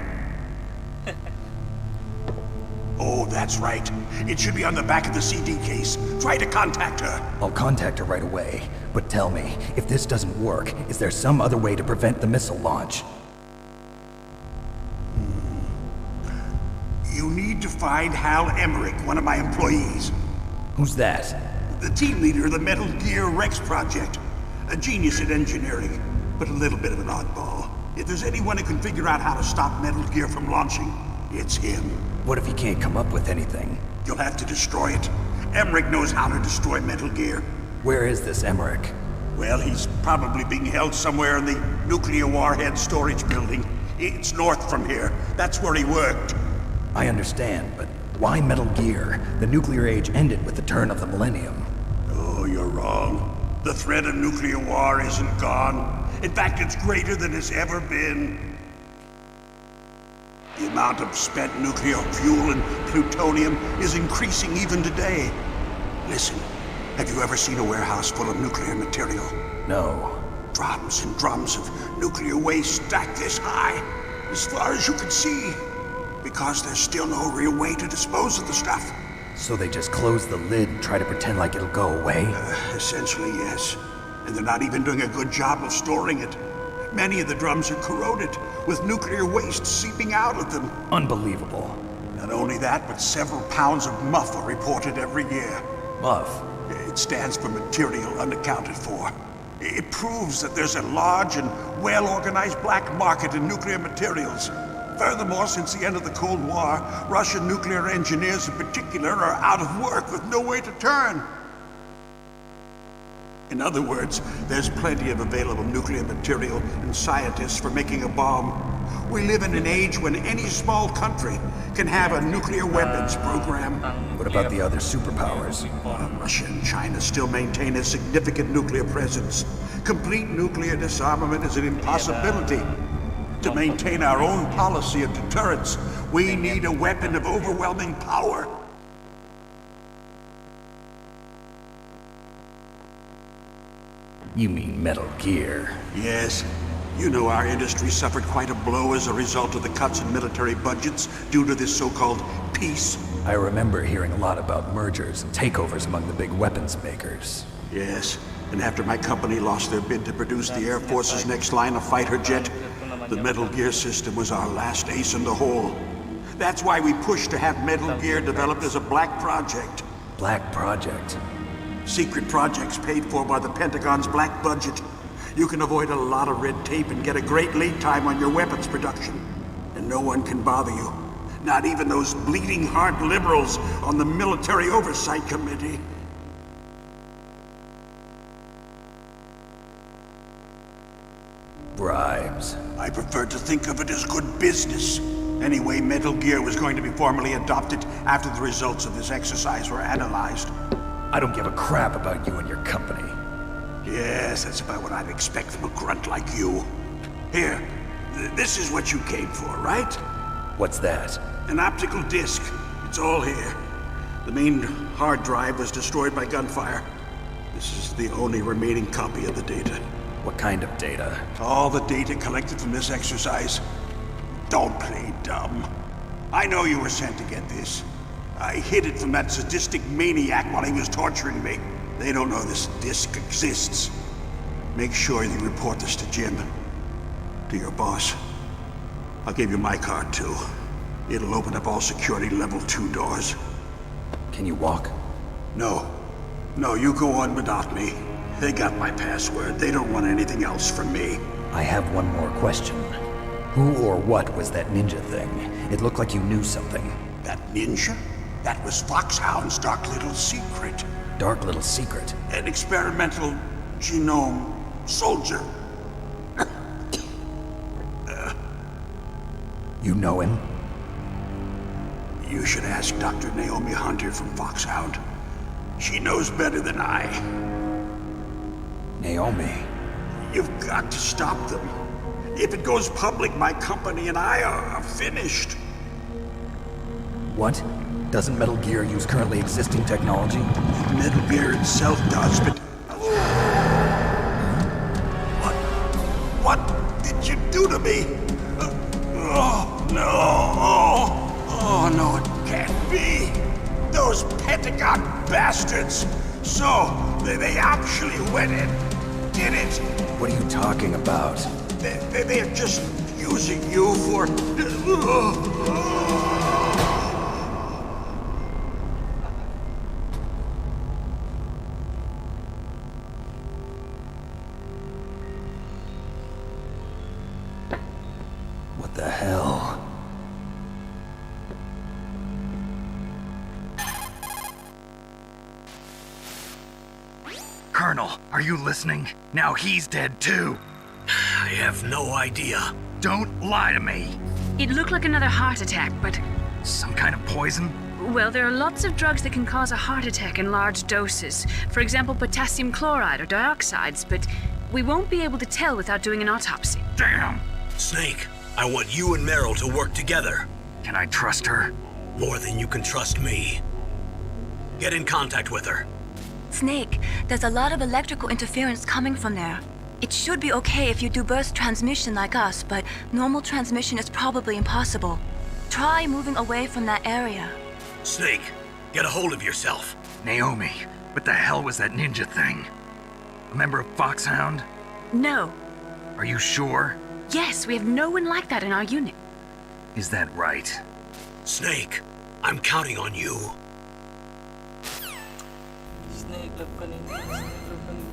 Oh, that's right. It should be on the back of the CD case. Try to contact her. I'll contact her right away. But tell me, if this doesn't work, is there some other way to prevent the missile launch? You need to find Hal Emmerich, one of my employees. Who's that? The team leader of the Metal Gear Rex project. A genius at engineering, but a little bit of an oddball. If there's anyone who can figure out how to stop Metal Gear from launching, it's him. What if he can't come up with anything? You'll have to destroy it. Emmerich knows how to destroy Metal Gear. Where is this Emmerich? Well, he's probably being held somewhere in the nuclear warhead storage building. It's north from here. That's where he worked. I understand, but why Metal Gear? The nuclear age ended with the turn of the millennium. Oh, you're wrong. The threat of nuclear war isn't gone. In fact, it's greater than it's ever been. The amount of spent nuclear fuel and plutonium is increasing even today. Listen, have you ever seen a warehouse full of nuclear material? No. Drums and drums of nuclear waste stacked this high, as far as you can see. Because there's still no real way to dispose of the stuff. So they just close the lid and try to pretend like it'll go away? Essentially, yes. And they're not even doing a good job of storing it. Many of the drums are corroded, with nuclear waste seeping out of them. Unbelievable. Not only that, but several pounds of MUF are reported every year. MUF? It stands for material unaccounted for. It proves that there's a large and well-organized black market in nuclear materials. Furthermore, since the end of the Cold War, Russian nuclear engineers in particular are out of work with no way to turn. In other words, there's plenty of available nuclear material and scientists for making a bomb. We live in an age when any small country can have a nuclear weapons program. What about the other superpowers? Russia and China still maintain a significant nuclear presence. Complete nuclear disarmament is an impossibility. To maintain our own policy of deterrence, we need a weapon of overwhelming power. You mean Metal Gear? Yes. You know our industry suffered quite a blow as a result of the cuts in military budgets due to this so-called peace. I remember hearing a lot about mergers and takeovers among the big weapons makers. Yes, and after my company lost their bid to produce the Air Force's next line of fighter jet, the Metal Gear system was our last ace in the hole. That's why we pushed to have Metal Gear developed as a black project. Black project? Secret projects paid for by the Pentagon's black budget. You can avoid a lot of red tape and get a great lead time on your weapons production. And no one can bother you. Not even those bleeding heart liberals on the Military Oversight Committee. Bribes. I prefer to think of it as good business. Anyway, Metal Gear was going to be formally adopted after the results of this exercise were analyzed. I don't give a crap about you and your company. Yes, that's about what I'd expect from a grunt like you. Here, this is what you came for, right? What's that? An optical disc. It's all here. The main hard drive was destroyed by gunfire. This is the only remaining copy of the data. What kind of data? All the data collected from this exercise. Don't play dumb. I know you were sent to get this. I hid it from that sadistic maniac while he was torturing me. They don't know this disc exists. Make sure you report this to Jim. To your boss. I'll give you my card too. It'll open up all security level 2 doors. Can you walk? No. No, you go on without me. They got my password. They don't want anything else from me. I have one more question. Who or what was that ninja thing? It looked like you knew something. That ninja? That was Foxhound's dark little secret. Dark little secret? An experimental genome soldier. You know him? You should ask Dr. Naomi Hunter from Foxhound. She knows better than I. Naomi? You've got to stop them. If it goes public, my company and I are finished. What? Doesn't Metal Gear use currently existing technology? Metal Gear itself does, but... What did you do to me? Oh, no. Oh, no, it can't be. Those Pentagon bastards. So, they actually went and did it. What are you talking about? They're just using you for... What the hell? Colonel, are you listening? Now he's dead too. I have no idea. Don't lie to me. It looked like another heart attack, but... Some kind of poison? Well, there are lots of drugs that can cause a heart attack in large doses. For example, potassium chloride or dioxides, but we won't be able to tell without doing an autopsy. Damn! Snake, I want you and Meryl to work together. Can I trust her? More than you can trust me. Get in contact with her. Snake, there's a lot of electrical interference coming from there. It should be okay if you do burst transmission like us, but normal transmission is probably impossible. Try moving away from that area. Snake, get a hold of yourself. Naomi, what the hell was that ninja thing? A member of Foxhound? No. Are you sure? Yes, we have no one like that in our unit. Is that right? Snake, I'm counting on you. Snake lakukan ini, Snake lakukan itu.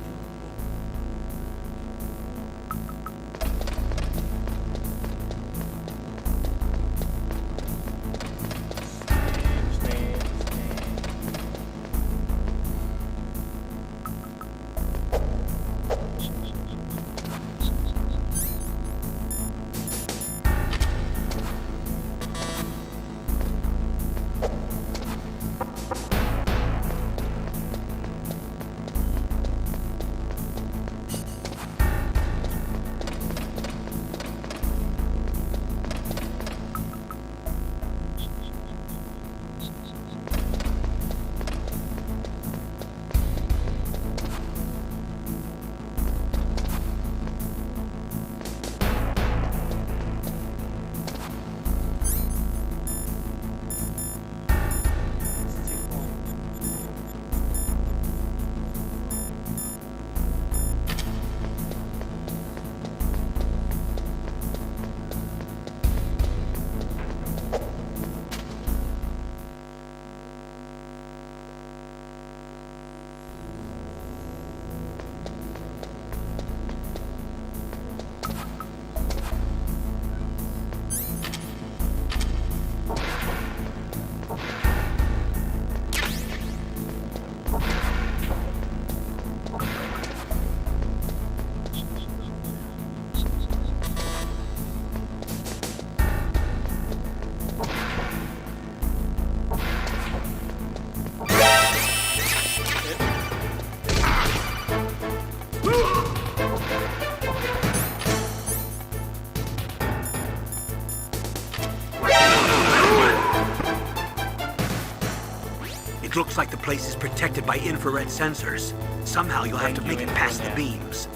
looks like the place is protected by infrared sensors. Somehow you'll have to make it past the beams.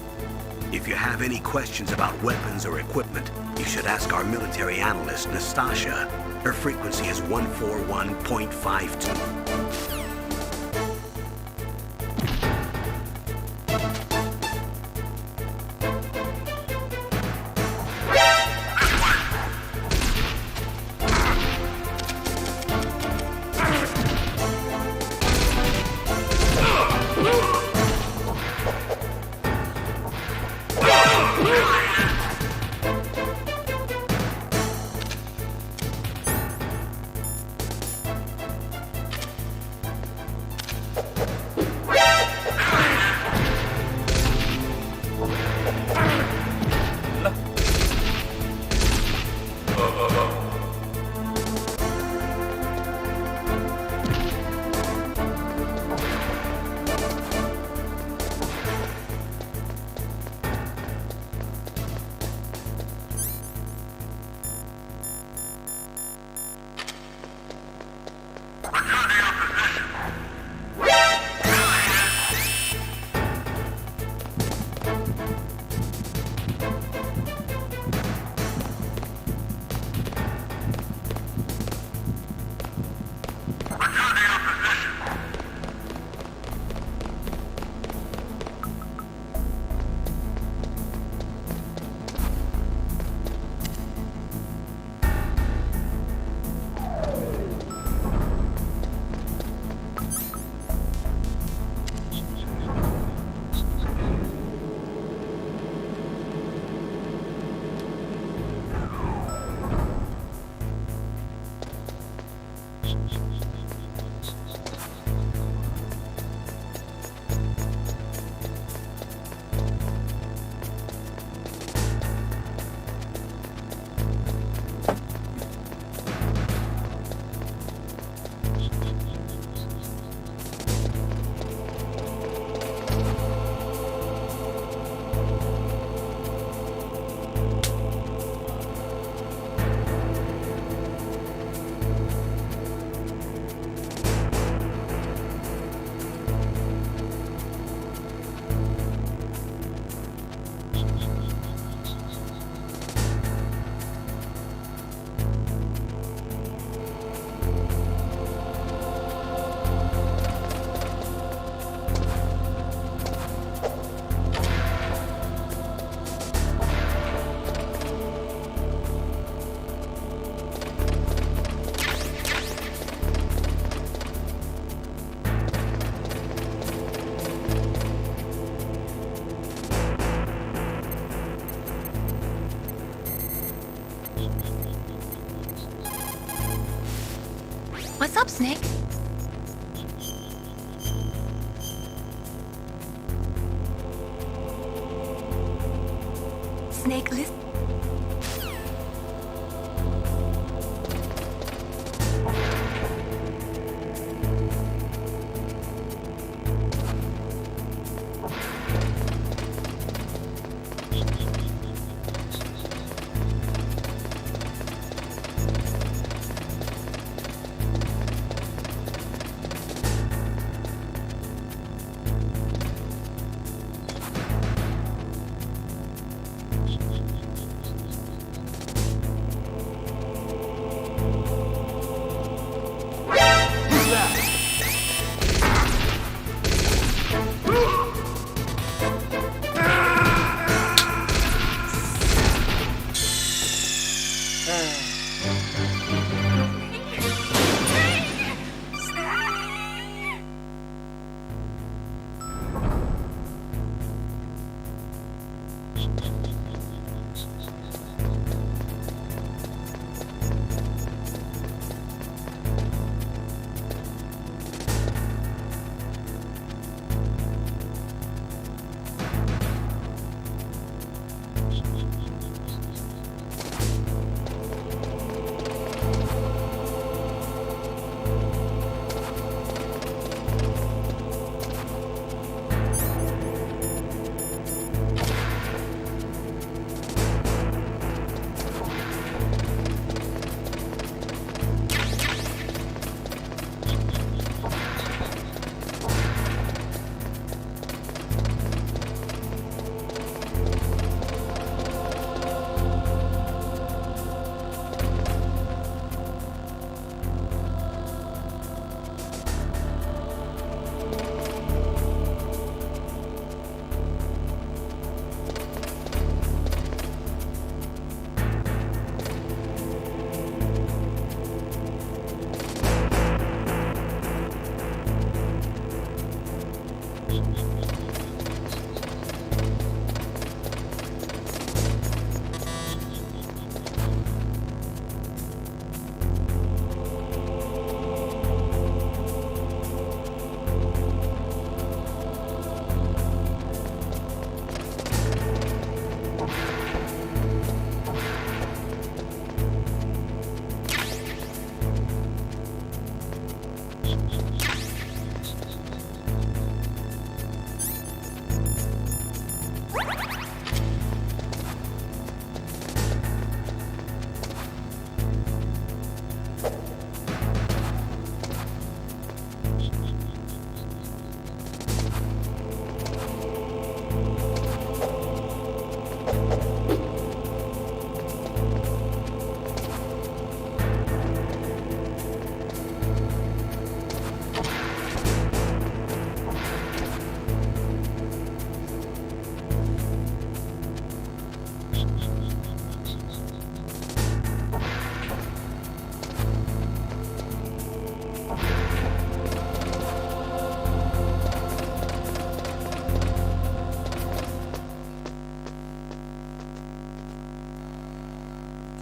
If you have any questions about weapons or equipment, you should ask our military analyst, Nastasha. Her frequency is 141.52. What's up, Snake? Snake, listen.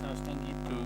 Harusnya gitu.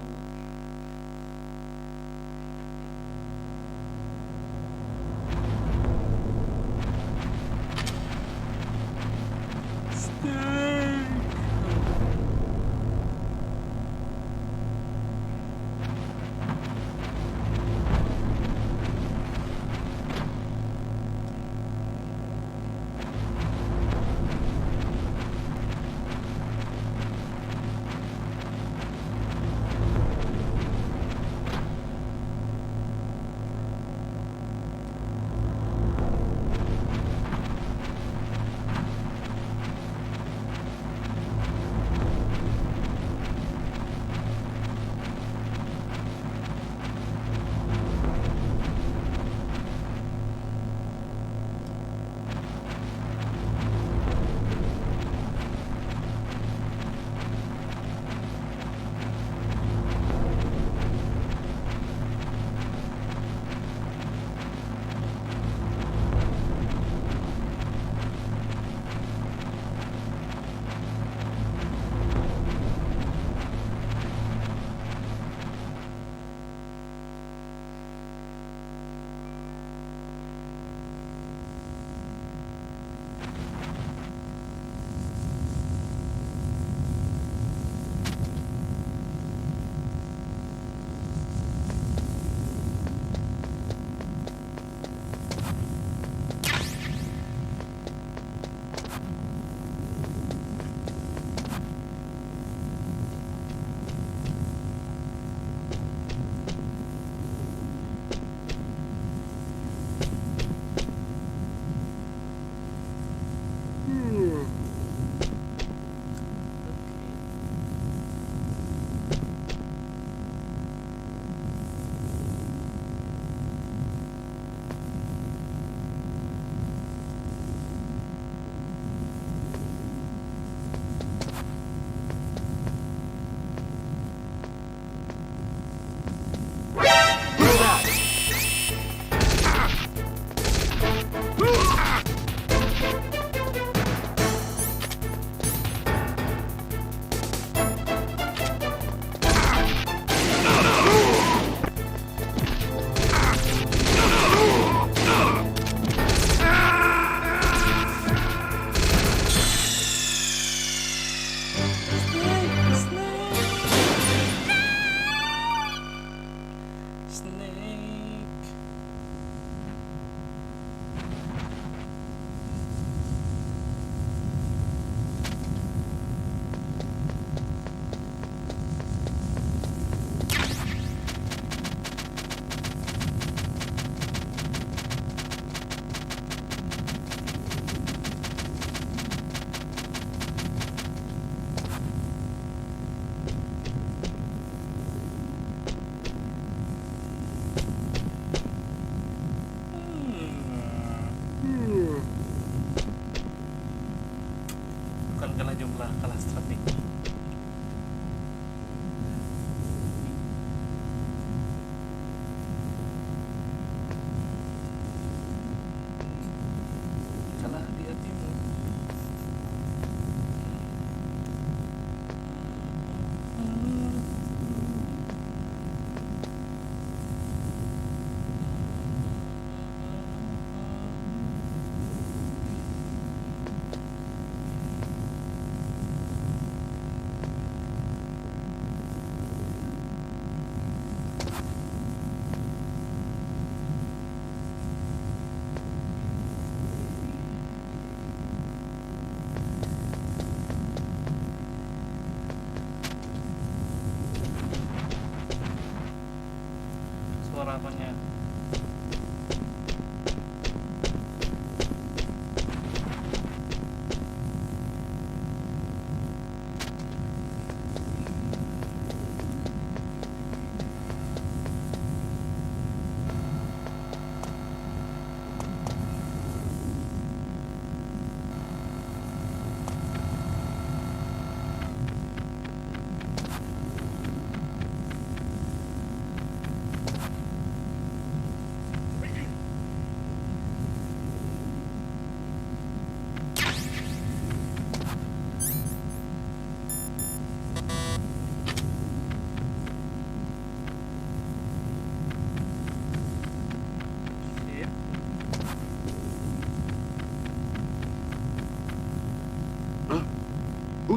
apanya.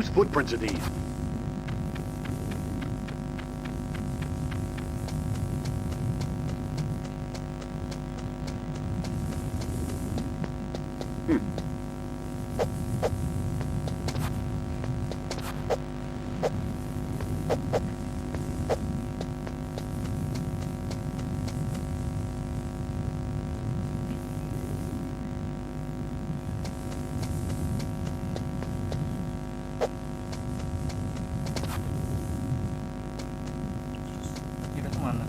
Whose footprints are these? Kita kemana?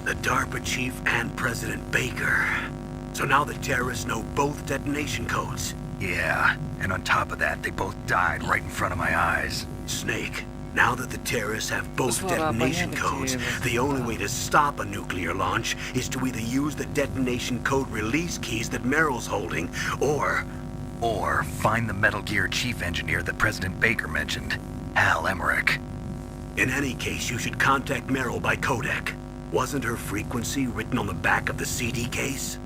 The DARPA chief and President Baker. So now the terrorists know both detonation codes. Yeah, and on top of that, they both died right in front of my eyes. Snake, now that the terrorists have both Suara detonation apanya codes, kecil? the only way to stop a nuclear launch is to either use the detonation code release keys that Meryl's holding, or find the Metal Gear chief engineer that President Baker mentioned, Hal Emmerich. in any case, you should contact Meryl by codec. Wasn't her frequency written on the back of the CD case?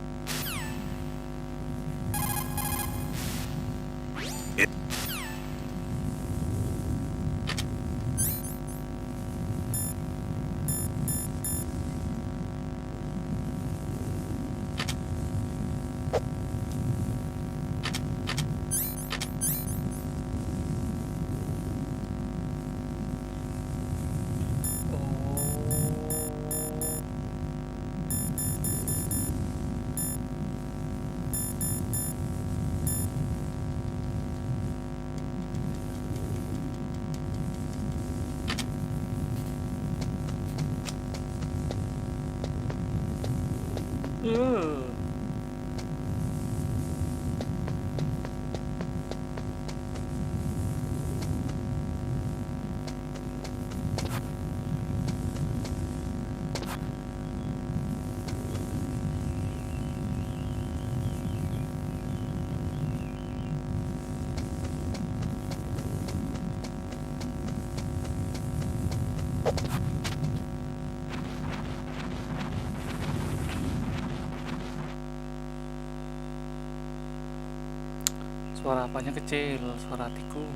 Suara apanya kecil? Suara hatiku.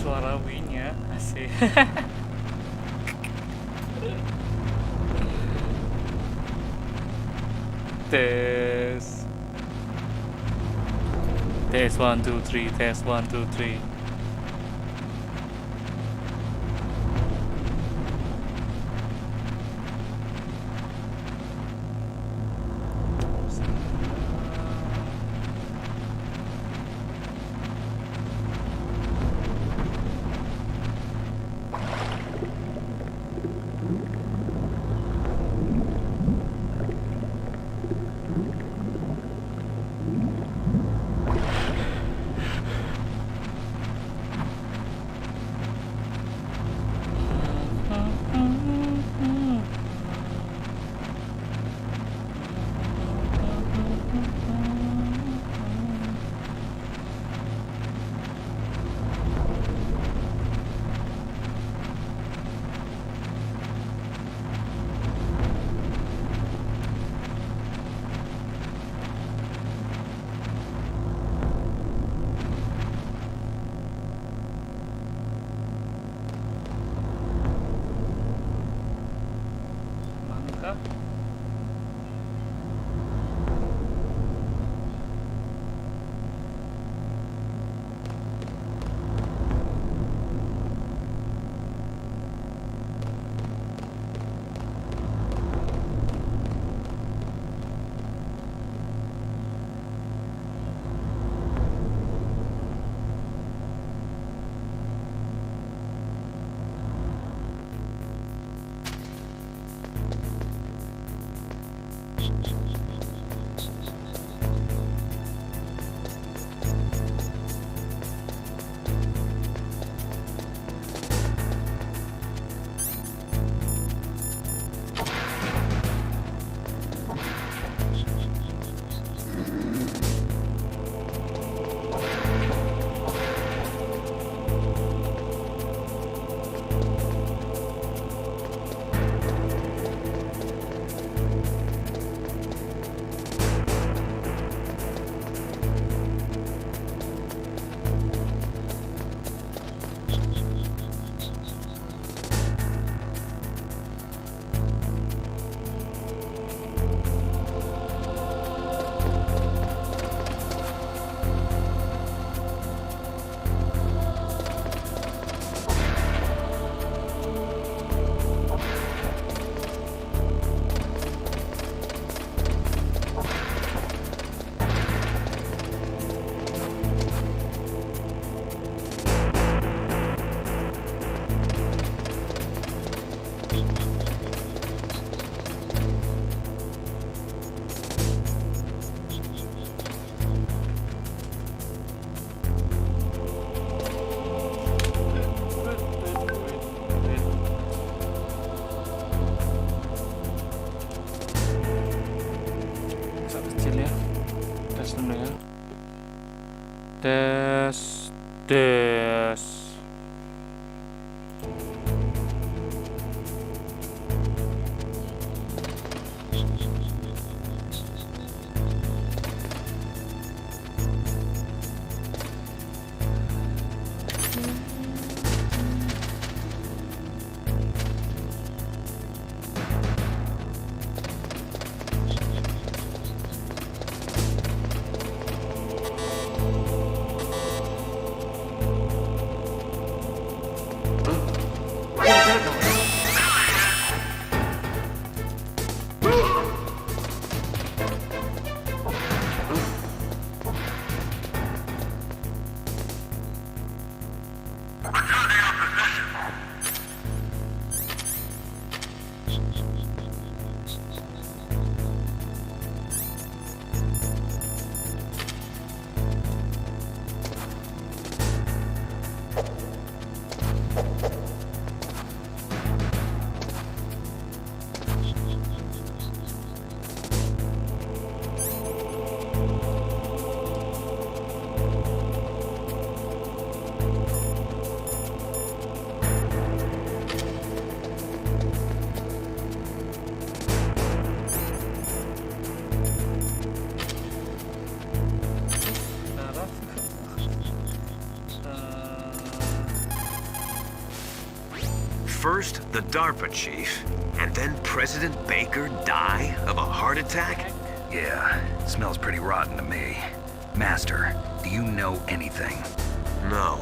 Suara Wii-nya asik. Tes 1 2 3 tes 1 2 3. Tes, tes. First, the DARPA chief, and then President Baker die of a heart attack? Yeah, smells pretty rotten to me. Master, do you know anything? No,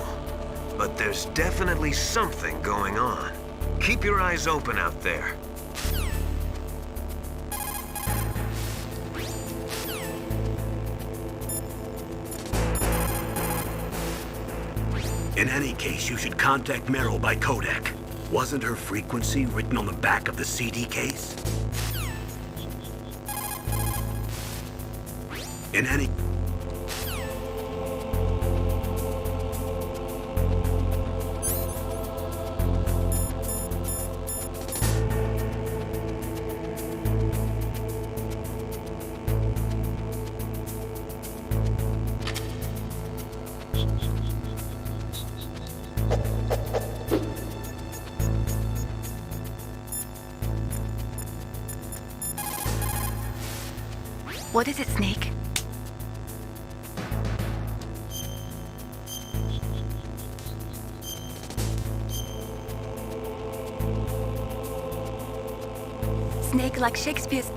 but there's definitely something going on. Keep your eyes open out there. In any case, you should contact Meryl by codec. Wasn't her frequency written on the back of the CD case? In any... What is it, Snake? Snake like Shakespeare's...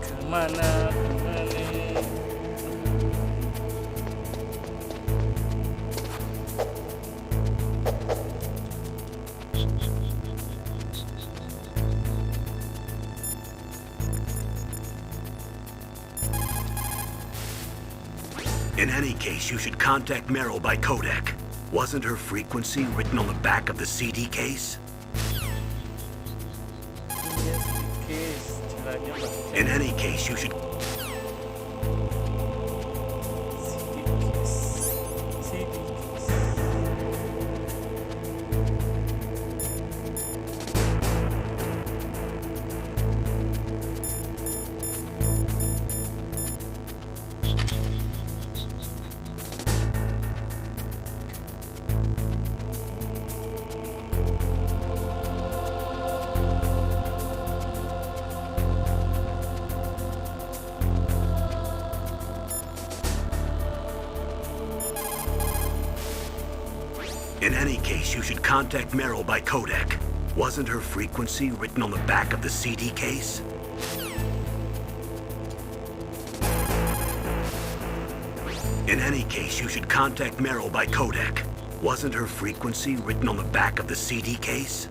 Kemana nih? In any case, you should contact Meryl by codec. Wasn't her frequency written on the back of the CD case? In any case, you should... case, you should contact Meryl by codec. Wasn't her frequency written on the back of the CD case? In any case, you should contact Meryl by codec. Wasn't her frequency written on the back of the CD case?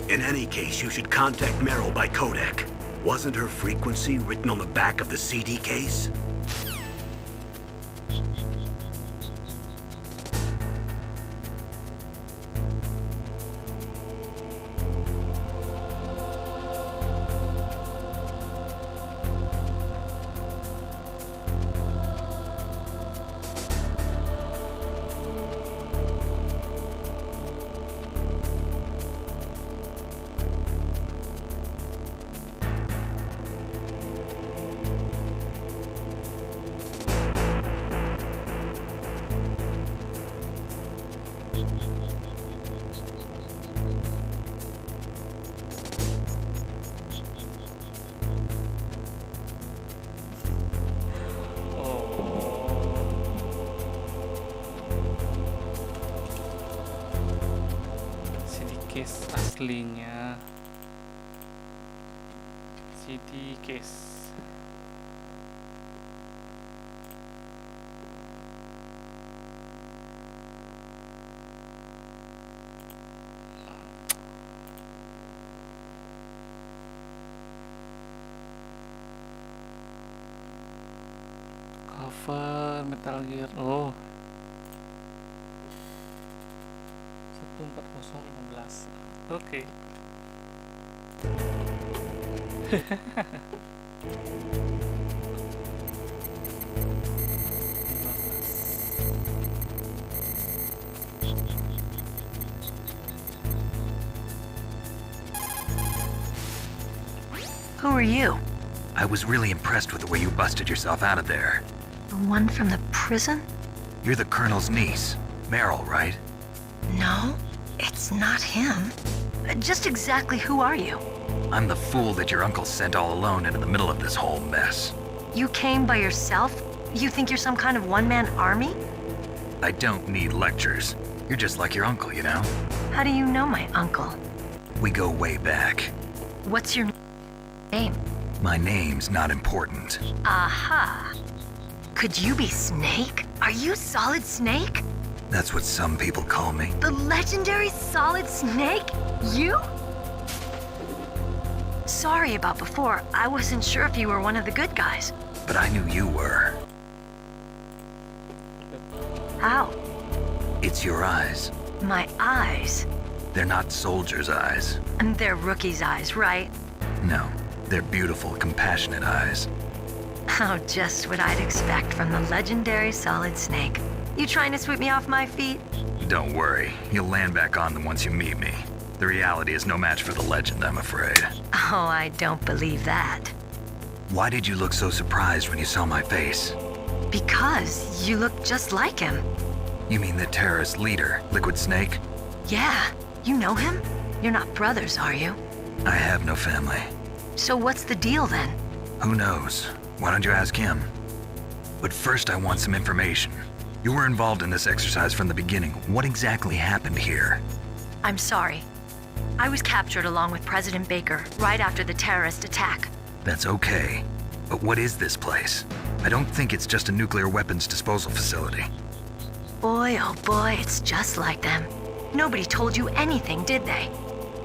In any case, you should contact Meryl by codec. Wasn't her frequency written on the back of the CD case? Case aslinya, CD case. Cover Metal Gear. Oh, 14015. Oke. Who are you? I was really impressed with the way you busted yourself out of there. The one from the prison? You're the Colonel's niece, Meryl, right? No, it's not him. Just exactly who are you? I'm the fool that your uncle sent all alone into the middle of this whole mess. You came by yourself? You think you're some kind of one-man army? I don't need lectures. You're just like your uncle, you know? How do you know my uncle? We go way back. What's your name? My name's not important. Aha. Could you be Snake? Are you Solid Snake? That's what some people call me. The legendary Solid Snake? You? Sorry about before. I wasn't sure if you were one of the good guys. But I knew you were. How? It's your eyes. My eyes? They're not soldiers' eyes. And they're rookies' eyes, right? No, they're beautiful, compassionate eyes. Oh, just what I'd expect from the legendary Solid Snake. You trying to sweep me off my feet? Don't worry, you'll land back on them once you meet me. The reality is no match for the legend, I'm afraid. Oh, I don't believe that. Why did you look so surprised when you saw my face? Because you look just like him. You mean the terrorist leader, Liquid Snake? Yeah, you know him? You're not brothers, are you? I have no family. So what's the deal then? Who knows? Why don't you ask him? But first I want some information. You were involved in this exercise from the beginning. What exactly happened here? I'm sorry. I was captured along with President Baker right after the terrorist attack. That's okay. But what is this place? I don't think it's just a nuclear weapons disposal facility. Boy, oh boy, it's just like them. Nobody told you anything, did they?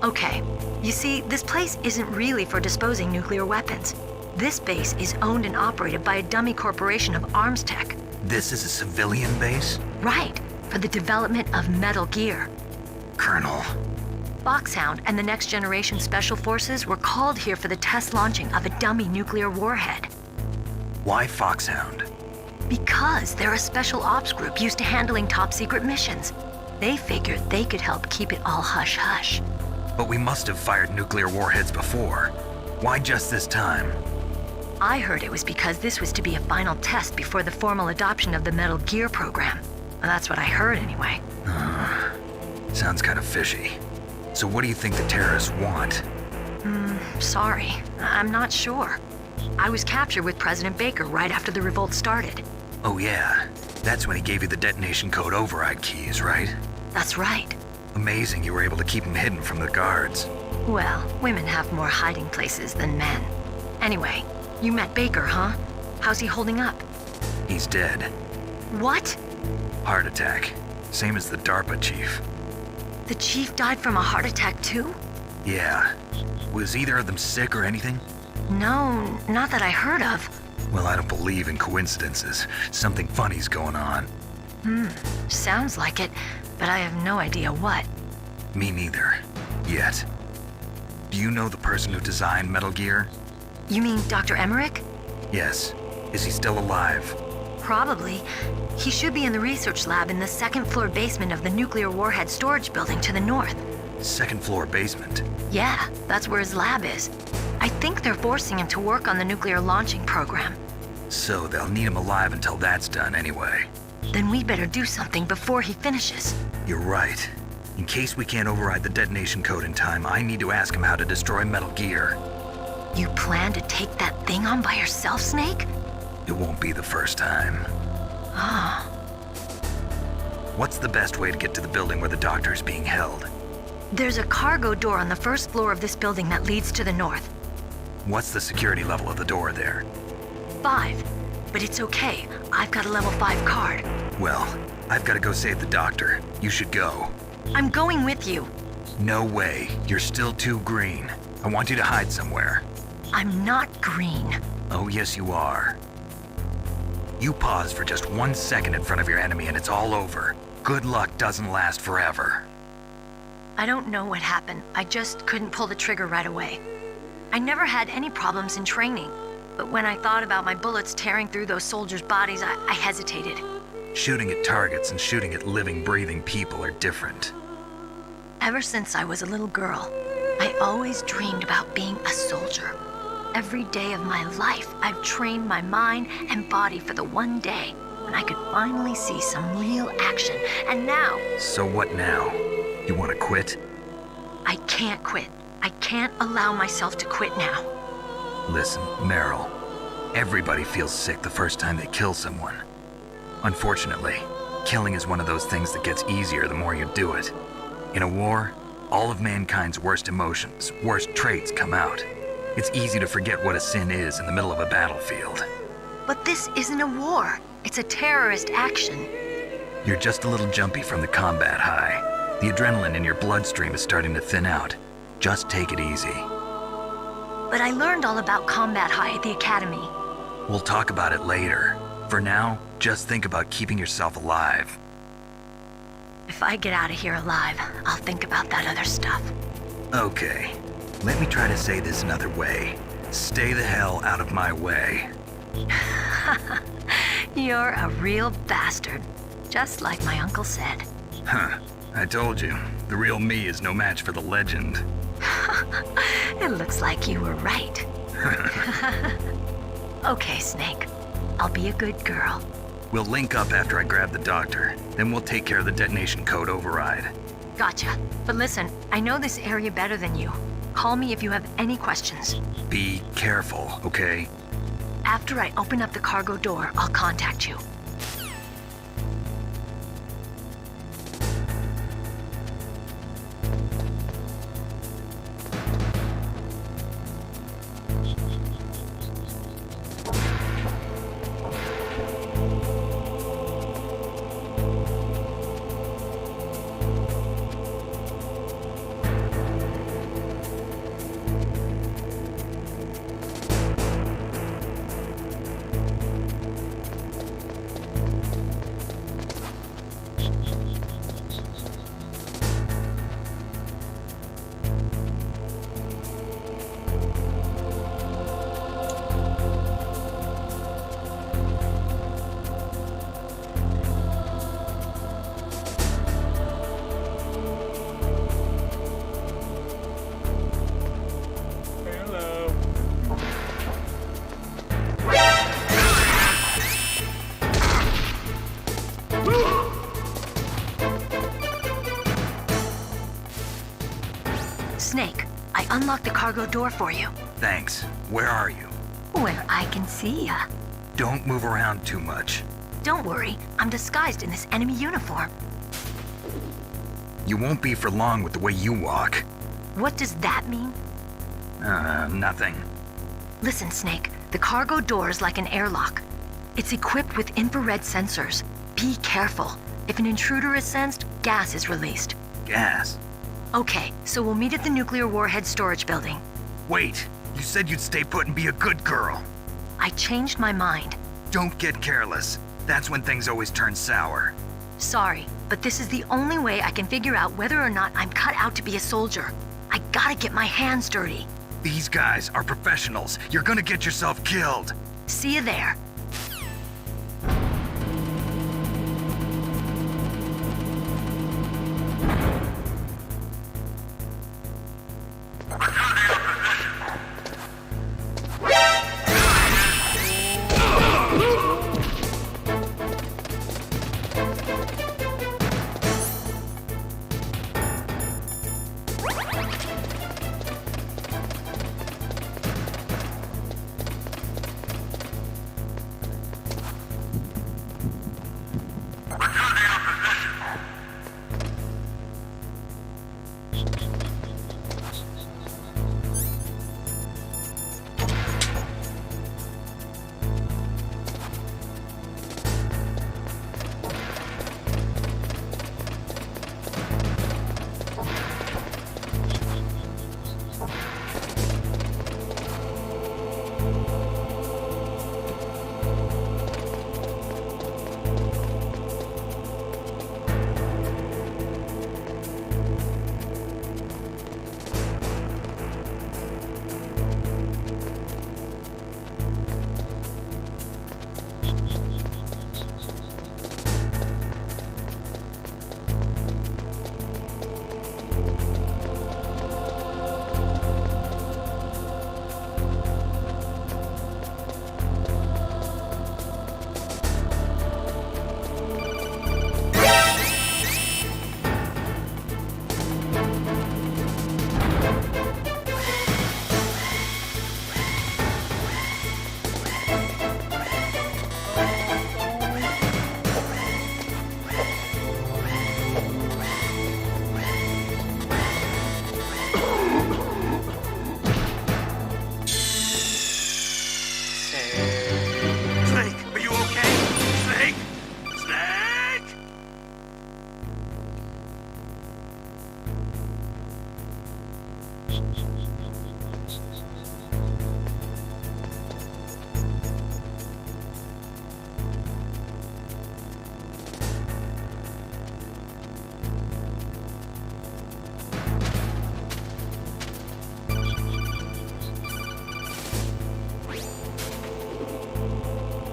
Okay, you see, this place isn't really for disposing nuclear weapons. This base is owned and operated by a dummy corporation of arms tech. This is a civilian base? Right, for the development of Metal Gear. Colonel. Foxhound and the Next Generation Special Forces were called here for the test launching of a dummy nuclear warhead. Why Foxhound? Because they're a special ops group used to handling top-secret missions. They figured they could help keep it all hush-hush. But we must have fired nuclear warheads before. Why just this time? I heard it was because this was to be a final test before the formal adoption of the Metal Gear program. Well, that's what I heard anyway. Sounds kind of fishy. So what do you think the terrorists want? Sorry, I'm not sure. I was captured with President Baker right after the revolt started. Oh yeah, that's when he gave you the detonation code override keys, right? That's right. Amazing you were able to keep him hidden from the guards. Well, women have more hiding places than men. Anyway, you met Baker, huh? How's he holding up? He's dead. What? Heart attack. Same as the DARPA chief. The chief died from a heart attack too? Yeah. Was either of them sick or anything? No, not that I heard of. Well, I don't believe in coincidences. Something funny's going on. Sounds like it, but I have no idea what. Me neither. Yet. Do you know the person who designed Metal Gear? You mean Dr. Emmerich? Yes. Is he still alive? Probably. He should be in the research lab in the second-floor basement of the nuclear warhead storage building to the north. Second floor basement? Yeah, that's where his lab is. I think they're forcing him to work on the nuclear launching program. So they'll need him alive until that's done anyway. Then we better do something before he finishes. You're right. In case we can't override the detonation code in time, I need to ask him how to destroy Metal Gear. You plan to take that thing on by yourself, Snake? It won't be the first time. Ah. What's the best way to get to the building where the doctor is being held? There's a cargo door on the first floor of this building that leads to the north. What's the security level of the door there? 5. But it's okay. I've got a level 5 card. Well, I've got to go save the doctor. You should go. I'm going with you. No way. You're still too green. I want you to hide somewhere. I'm not green. Oh, yes, you are. You pause for just 1 second in front of your enemy and it's all over. Good luck doesn't last forever. I don't know what happened. I just couldn't pull the trigger right away. I never had any problems in training, but when I thought about my bullets tearing through those soldiers' bodies, I hesitated. Shooting at targets and shooting at living, breathing people are different. Ever since I was a little girl, I always dreamed about being a soldier. Every day of my life, I've trained my mind and body for the one day when I could finally see some real action, and now... So what now? You want to quit? I can't quit. I can't allow myself to quit now. Listen, Meryl. Everybody feels sick the first time they kill someone. Unfortunately, killing is one of those things that gets easier the more you do it. In a war, all of mankind's worst emotions, worst traits come out. It's easy to forget what a sin is in the middle of a battlefield. But this isn't a war. It's a terrorist action. You're just a little jumpy from the combat high. The adrenaline in your bloodstream is starting to thin out. Just take it easy. But I learned all about combat high at the academy. We'll talk about it later. For now, just think about keeping yourself alive. If I get out of here alive, I'll think about that other stuff. Okay. Let me try to say this another way. Stay the hell out of my way. You're a real bastard. Just like my uncle said. Huh. I told you. The real me is no match for the legend. It looks like you were right. Okay, Snake. I'll be a good girl. We'll link up after I grab the doctor. Then we'll take care of the detonation code override. Gotcha. But listen, I know this area better than you. Call me if you have any questions. Be careful, okay? After I open up the cargo door, I'll contact you. Snake, I unlocked the cargo door for you. Thanks. Where are you? Where I can see ya. Don't move around too much. Don't worry, I'm disguised in this enemy uniform. You won't be for long with the way you walk. What does that mean? Nothing. Listen, Snake, the cargo door is like an airlock. It's equipped with infrared sensors. Be careful. If an intruder is sensed, gas is released. Gas? Okay, so we'll meet at the nuclear warhead storage building. Wait, you said you'd stay put and be a good girl. I changed my mind. Don't get careless. That's when things always turn sour. Sorry, but this is the only way I can figure out whether or not I'm cut out to be a soldier. I gotta get my hands dirty. These guys are professionals. You're gonna get yourself killed. See you there.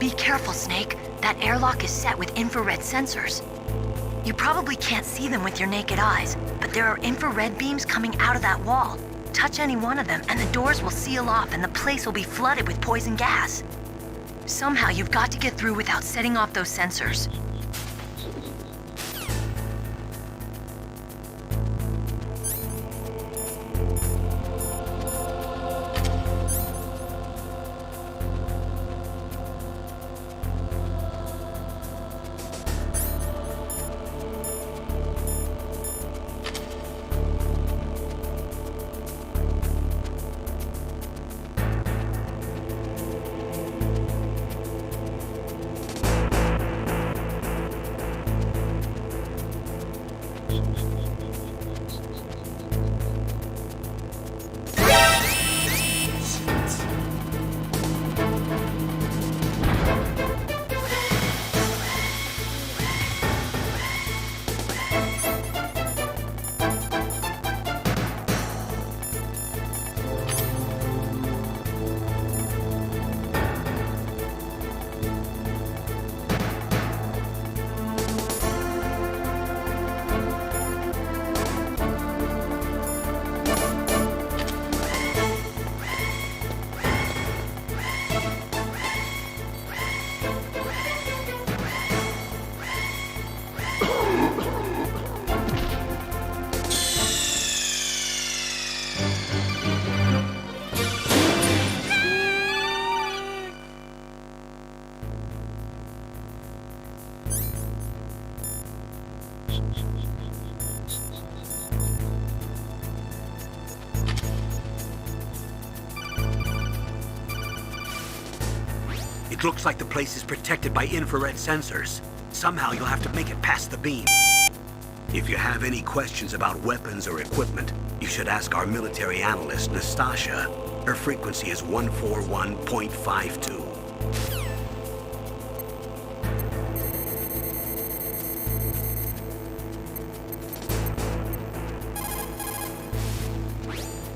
Be careful, Snake. That airlock is set with infrared sensors. You probably can't see them with your naked eyes, but there are infrared beams coming out of that wall. Touch any one of them and the doors will seal off and the place will be flooded with poison gas. Somehow you've got to get through without setting off those sensors. It looks like the place is protected by infrared sensors. Somehow you'll have to make it past the beams. If you have any questions about weapons or equipment, you should ask our military analyst, Nastasha. Her frequency is 141.52.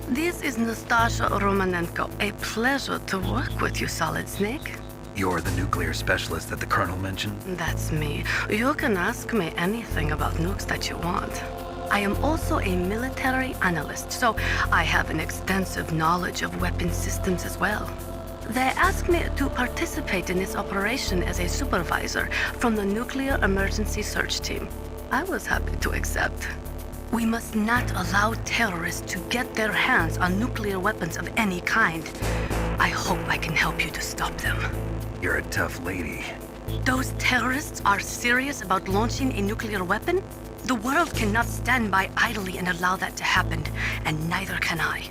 This is Nastasha Romanenko. A pleasure to work with you, Solid Snake. You're the nuclear specialist that the Colonel mentioned? That's me. You can ask me anything about nukes that you want. I am also a military analyst, so I have an extensive knowledge of weapon systems as well. They asked me to participate in this operation as a supervisor from the Nuclear Emergency Search Team. I was happy to accept. We must not allow terrorists to get their hands on nuclear weapons of any kind. I hope I can help you to stop them. You're a tough lady. Those terrorists are serious about launching a nuclear weapon? The world cannot stand by idly and allow that to happen, and neither can I.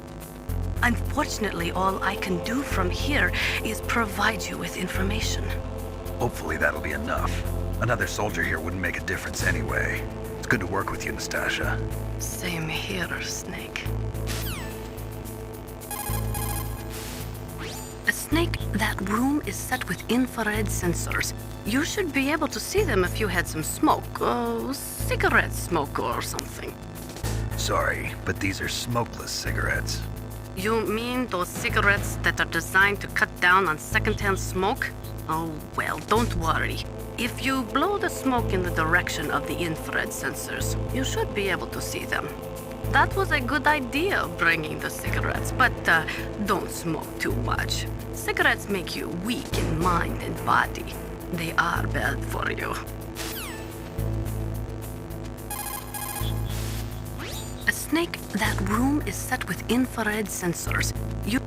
Unfortunately, all I can do from here is provide you with information. Hopefully that'll be enough. Another soldier here wouldn't make a difference anyway. It's good to work with you, Nastasha. Same here, Snake. Snake, that room is set with infrared sensors. You should be able to see them if you had some smoke. Cigarette smoke or something. Sorry, but these are smokeless cigarettes. You mean those cigarettes that are designed to cut down on secondhand smoke? Oh, well, don't worry. If you blow the smoke in the direction of the infrared sensors, you should be able to see them. That was a good idea, bringing the cigarettes, but don't smoke too much. Cigarettes make you weak in mind and body. They are bad for you. A Snake, that room is set with infrared sensors. You...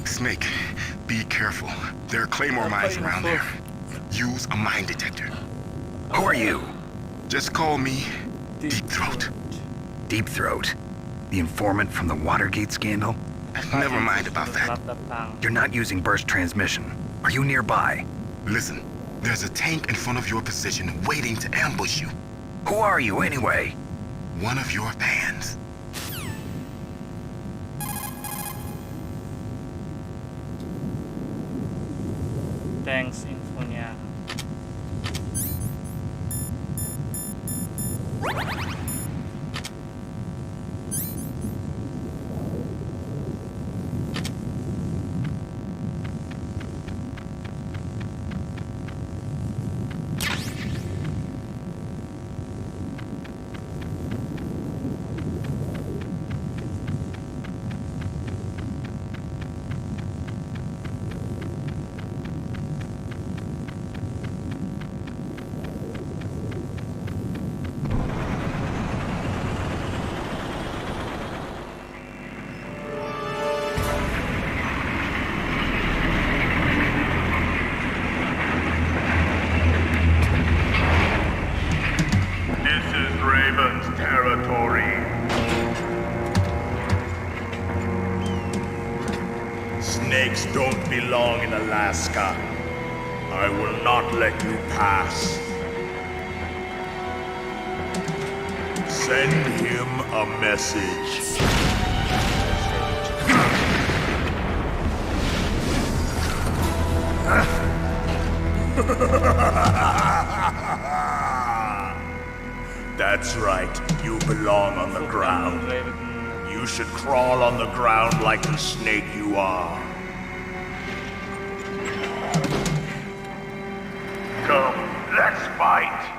Snake, be careful. There are claymore mines around there. Use a mine detector. Who are you? Just call me Deep Throat. Deep Throat? The informant from the Watergate scandal? Never mind about that. You're not using burst transmission. Are you nearby? Listen, there's a tank in front of your position waiting to ambush you. Who are you anyway? One of your fans. Thanks infonya. snakes don't belong in Alaska. I will not let you pass. Send him a message. That's right, you belong on the ground. You should crawl on the ground like the snake you are. Come, let's fight!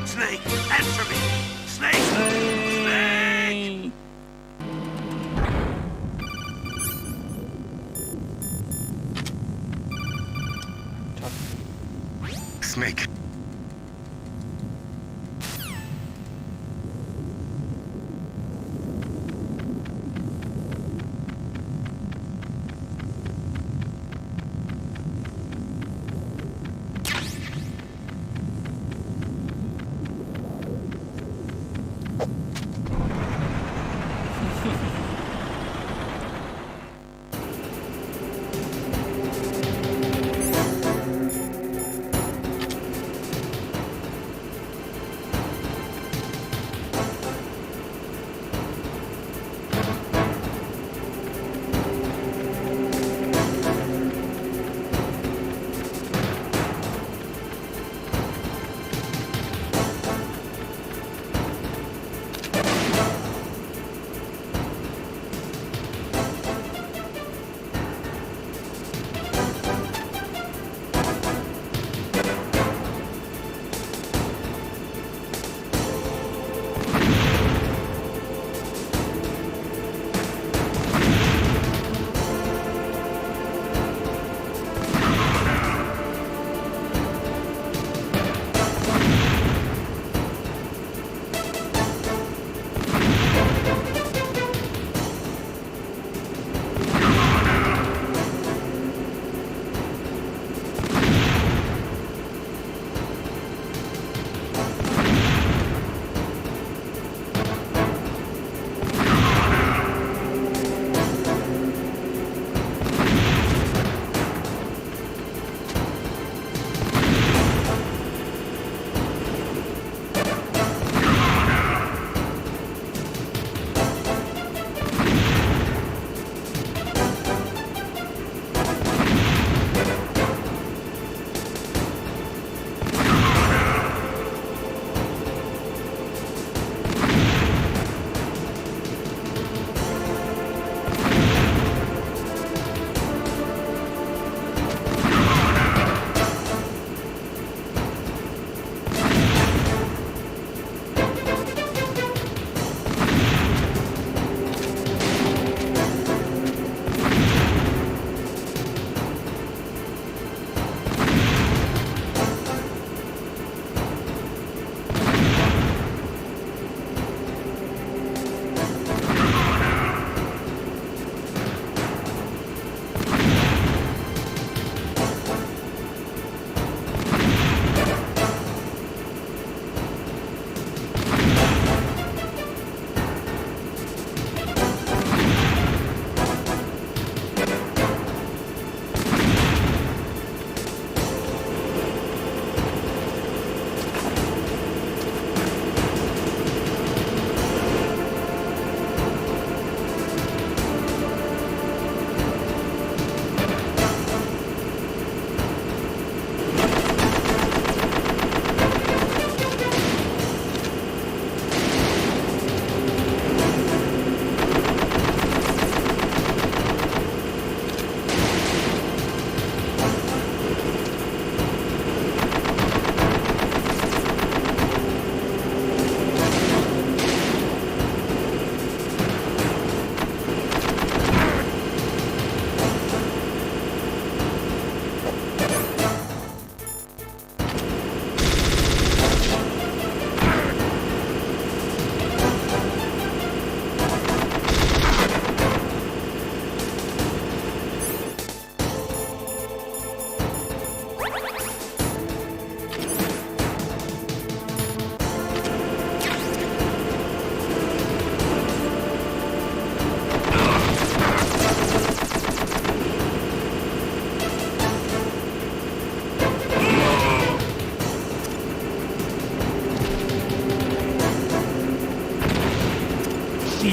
Snake, answer me! Snake! Snake! Snake.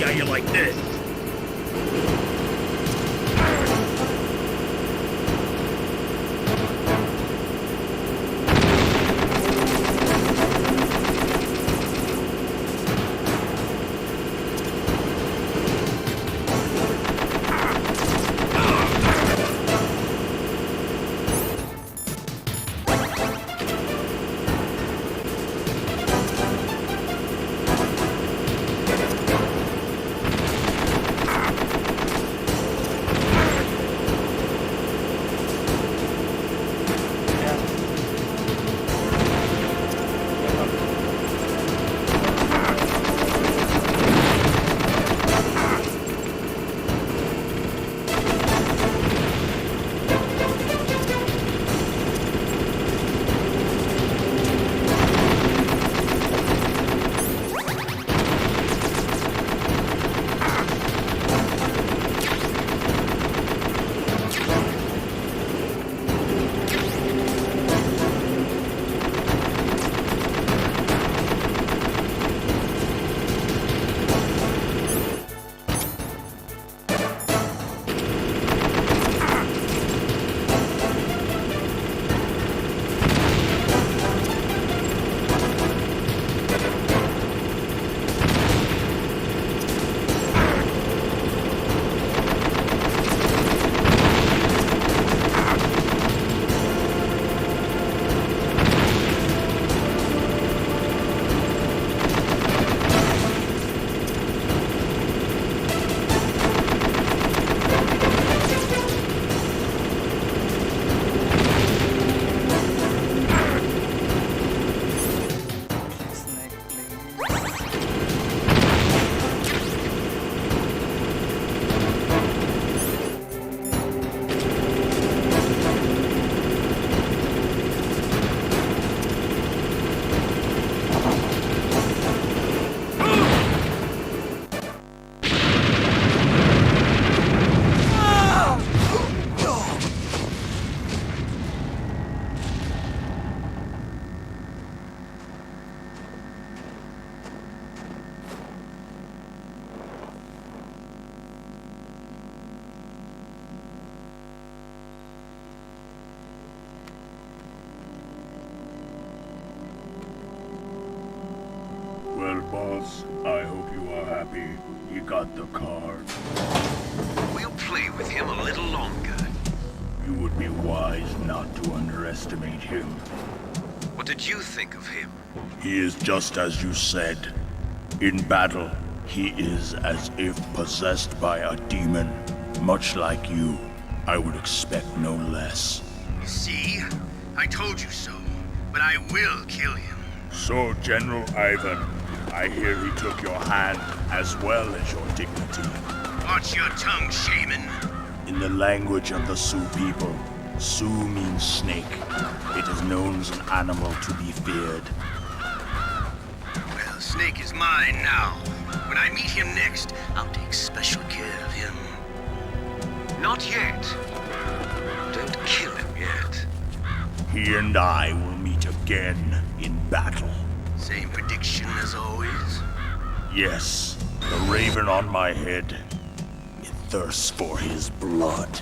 how you like this. Well, boss, I hope you are happy. You got the card. We'll play with him a little longer. You would be wise not to underestimate him. What did you think of him? He is just as you said. In battle, he is as if possessed by a demon. Much like you, I would expect no less. See? I told you so. But I will kill him. So, General Ivan, I hear he took your hand as well as your dignity. Watch your tongue, shaman. In the language of the Sioux people, Sioux means snake. It is known as an animal to be feared. Well, Snake is mine now. When I meet him next, I'll take special care of him. Not yet. Don't kill him yet. He and I will meet again in battle. Same prediction as always? Yes, the raven on my head. It thirsts for his blood.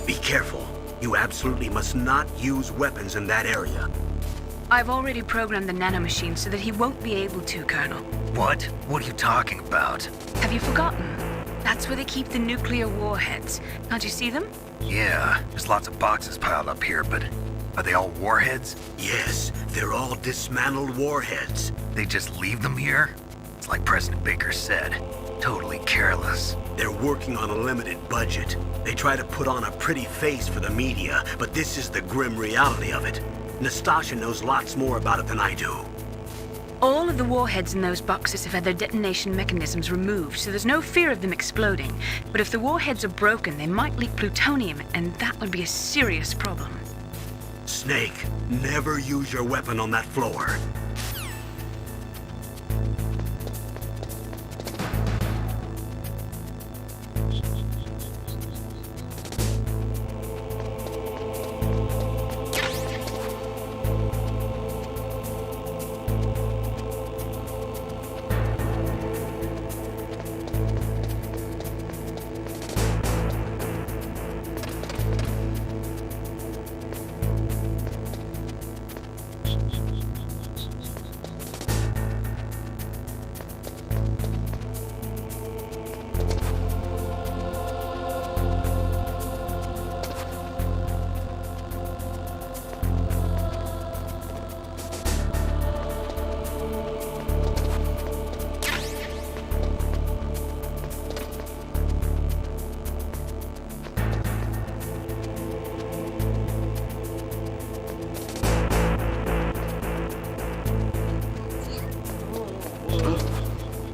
Be careful. You absolutely must not use weapons in that area. I've already programmed the nanomachine so that he won't be able to, Colonel. What? What are you talking about? Have you forgotten? That's where they keep the nuclear warheads. Can't you see them? Yeah, there's lots of boxes piled up here, but are they all warheads? Yes, they're all dismantled warheads. They just leave them here? It's like President Baker said, totally careless. They're working on a limited budget. They try to put on a pretty face for the media, but this is the grim reality of it. Nastasha knows lots more about it than I do. All of the warheads in those boxes have had their detonation mechanisms removed, so there's no fear of them exploding. But if the warheads are broken, they might leak plutonium, and that would be a serious problem. Snake, never use your weapon on that floor.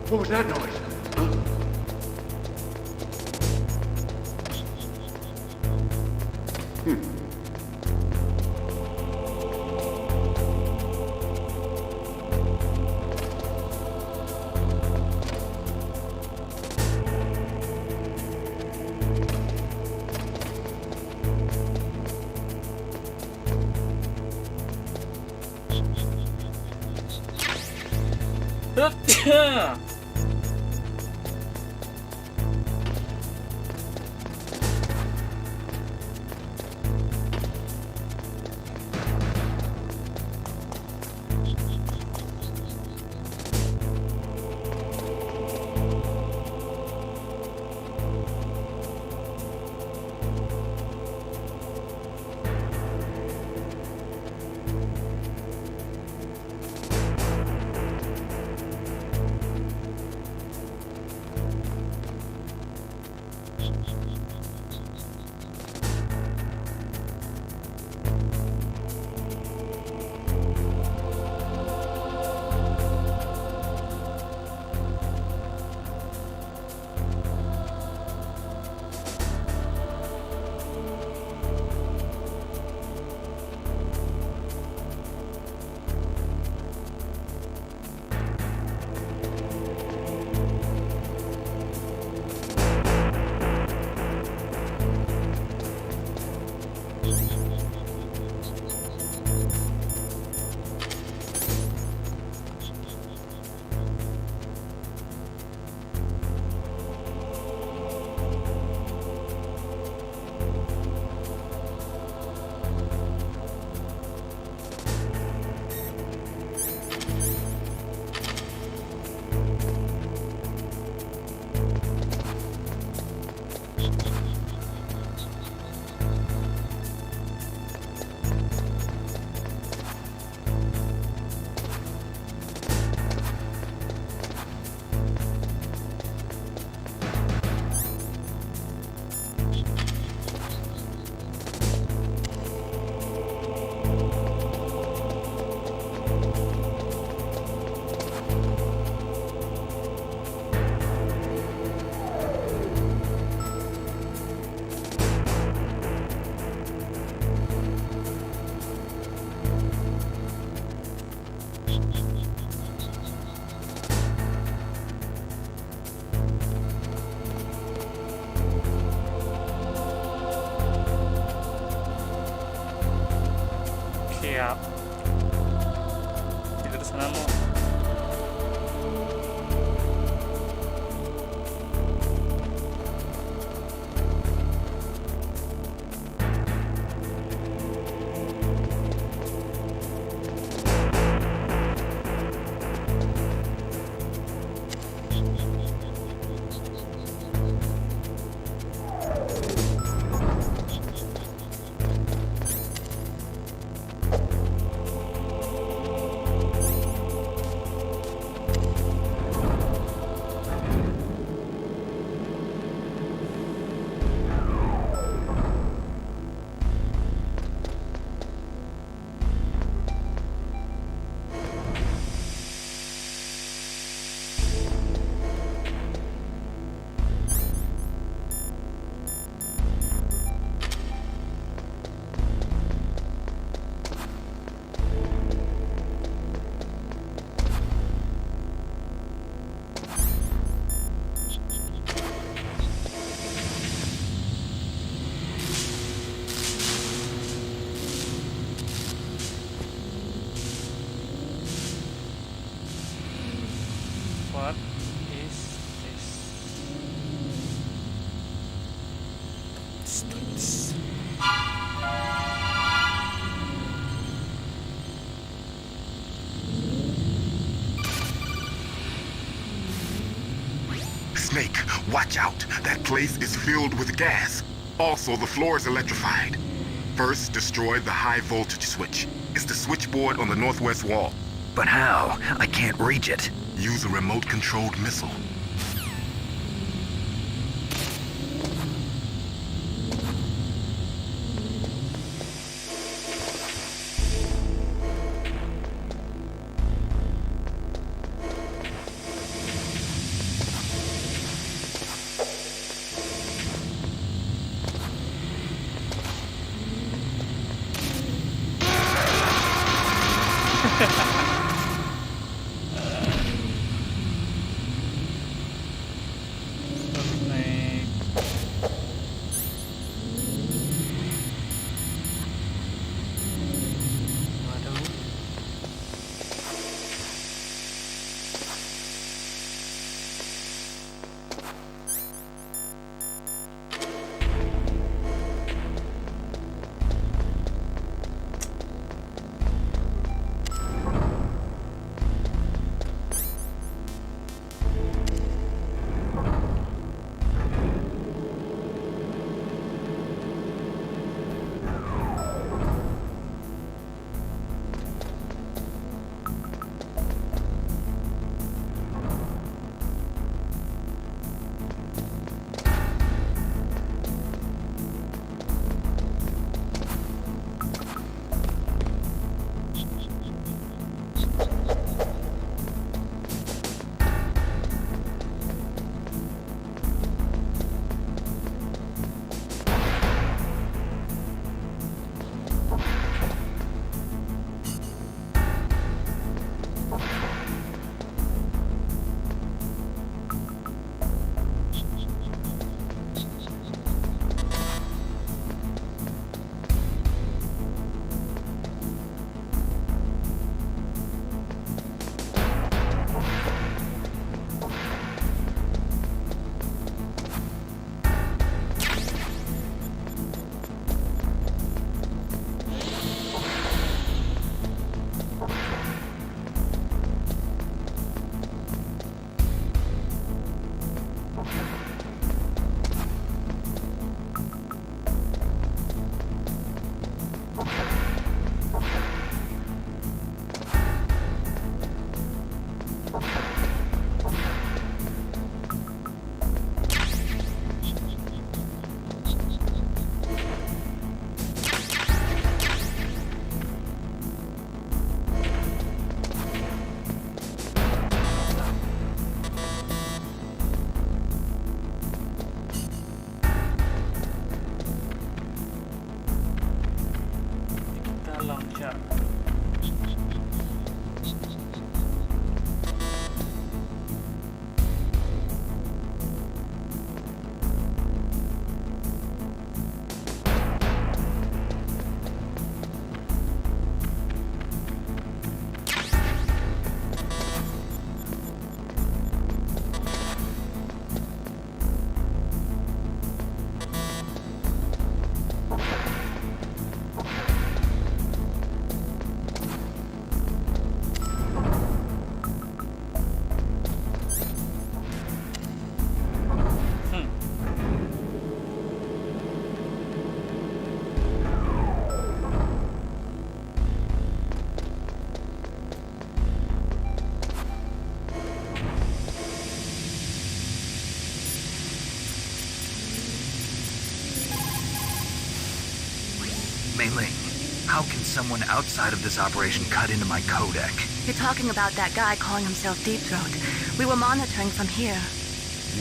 What was that noise? Siap. Tidur sanamu. What is this? Streets. Snake, watch out. That place is filled with gas. Also, the floor is electrified. First, destroy the high voltage switch. It's the switchboard on the northwest wall. But how? I can't reach it. Use a remote-controlled missile. Snake. Waduh. How can someone outside of this operation cut into my codec? You're talking about that guy calling himself Deep Throat. We were monitoring from here.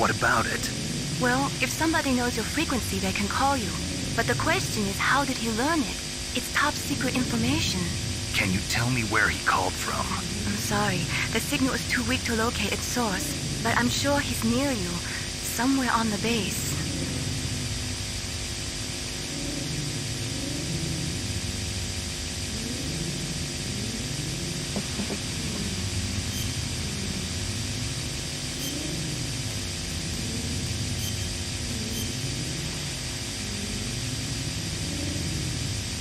What about it? Well, if somebody knows your frequency, they can call you. But the question is, how did he learn it? It's top secret information. Can you tell me where he called from? I'm sorry. The signal is too weak to locate its source. But I'm sure he's near you. Somewhere on the base.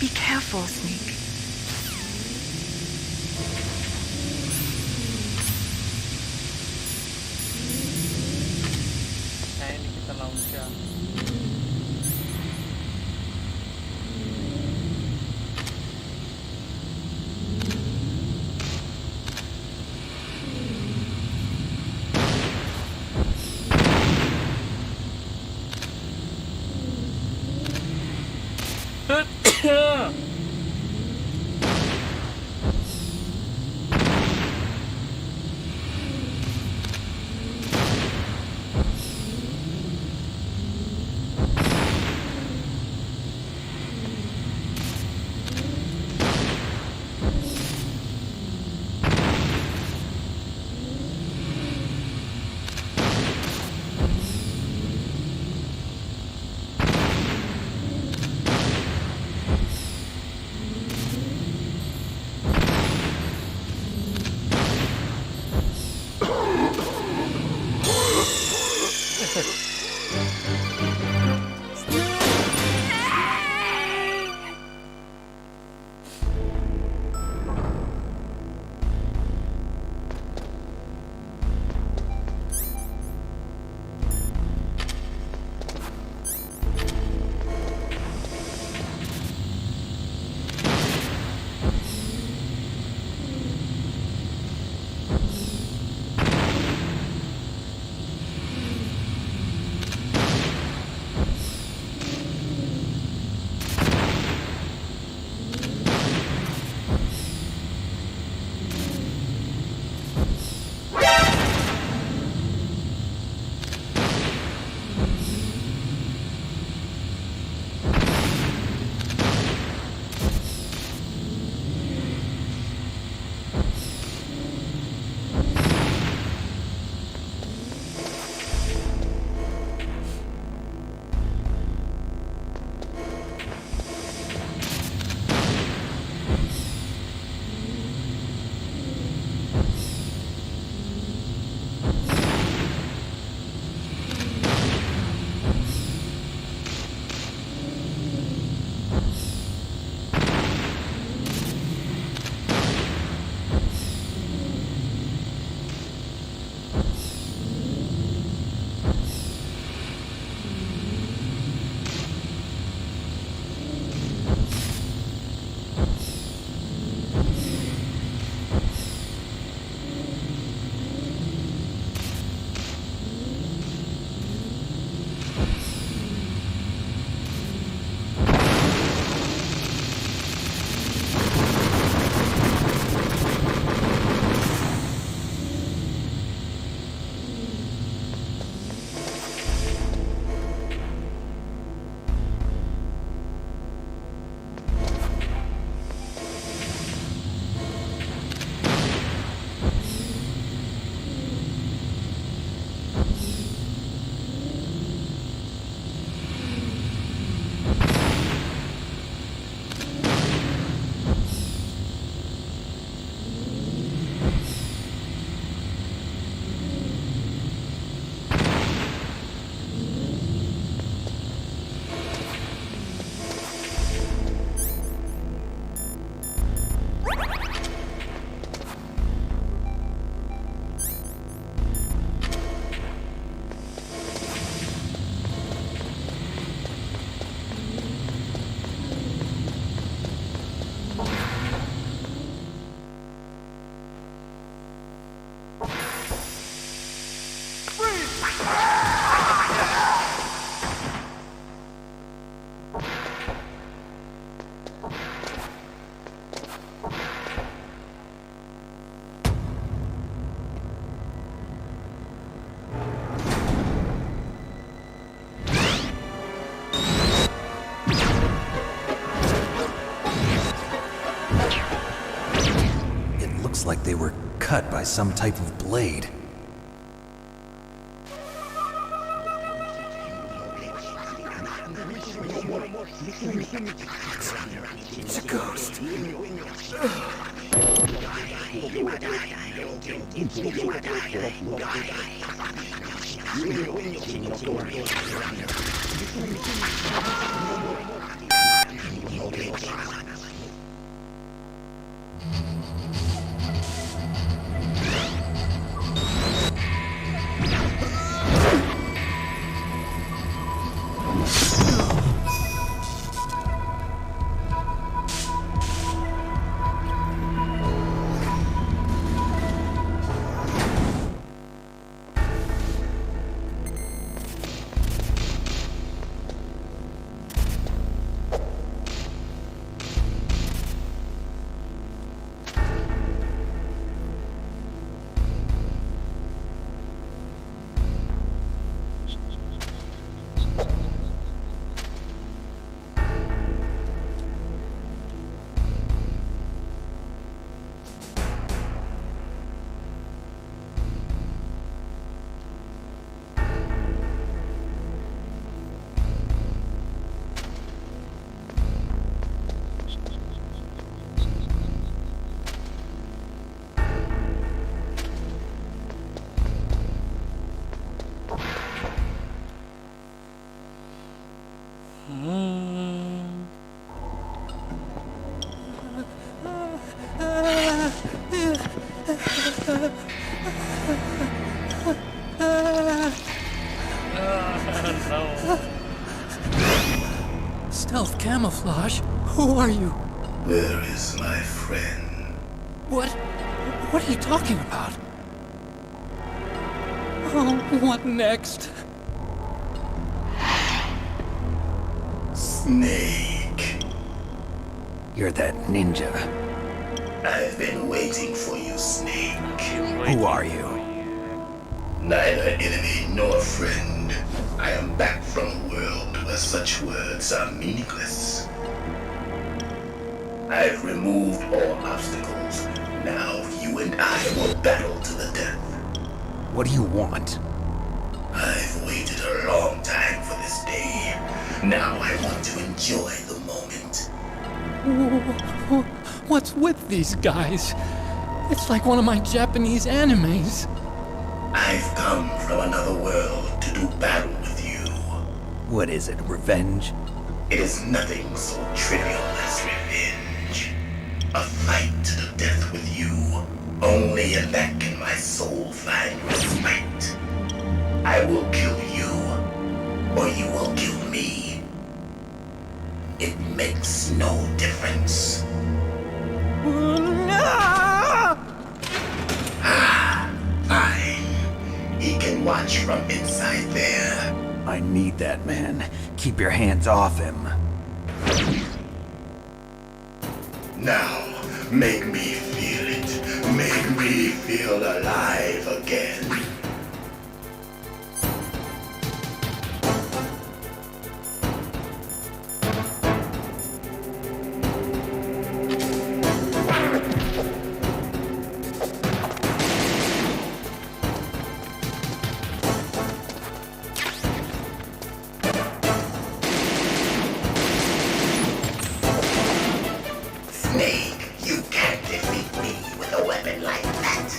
Be careful, Sneak. Nah, ini kita launch ya. Looks like they were cut by some type of blade. It's a ghost. Stealth camouflage? Who are you? Where is my friend? What are you talking about? Oh, what next? Snake. You're that ninja. I've been waiting for you, Snake. Who are you? Neither enemy nor friend. I am back from a world where such words are meaningless. I've removed all obstacles. Now you and I will battle to the death. What do you want? I've waited a long time for this day. Now I want to enjoy the moment. What's with these guys? It's like one of my Japanese animes. I've come from another world to do battle with you. What is it, revenge? It is nothing so trivial as revenge. A fight to the death with you. Only in that can my soul find respite. I will kill you, or you will kill me. It makes no difference. Fine. He can watch from inside there. I need that man. Keep your hands off him. Now, make me feel it. Make me feel alive again. Snake, you can't defeat me with a weapon like that.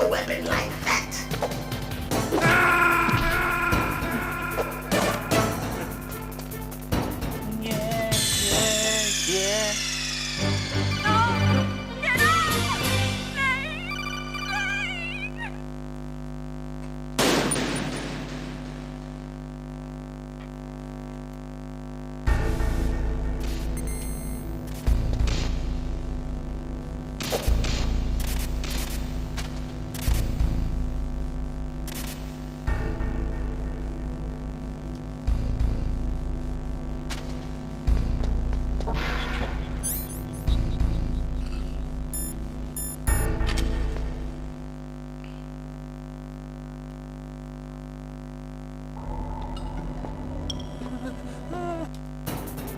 a weapon like that.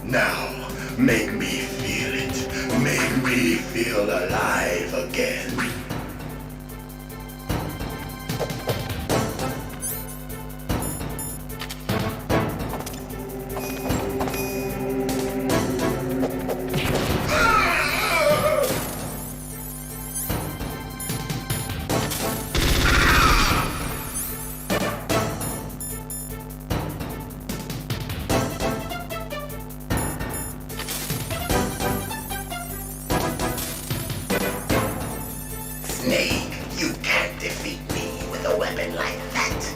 Now, make me feel it. Make me feel alive again. Snake, you can't defeat me with a weapon like that.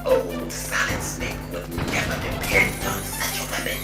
Old Solid Snake would never depend on such a weapon.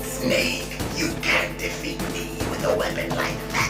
Snake, you can't defeat me with a weapon like that.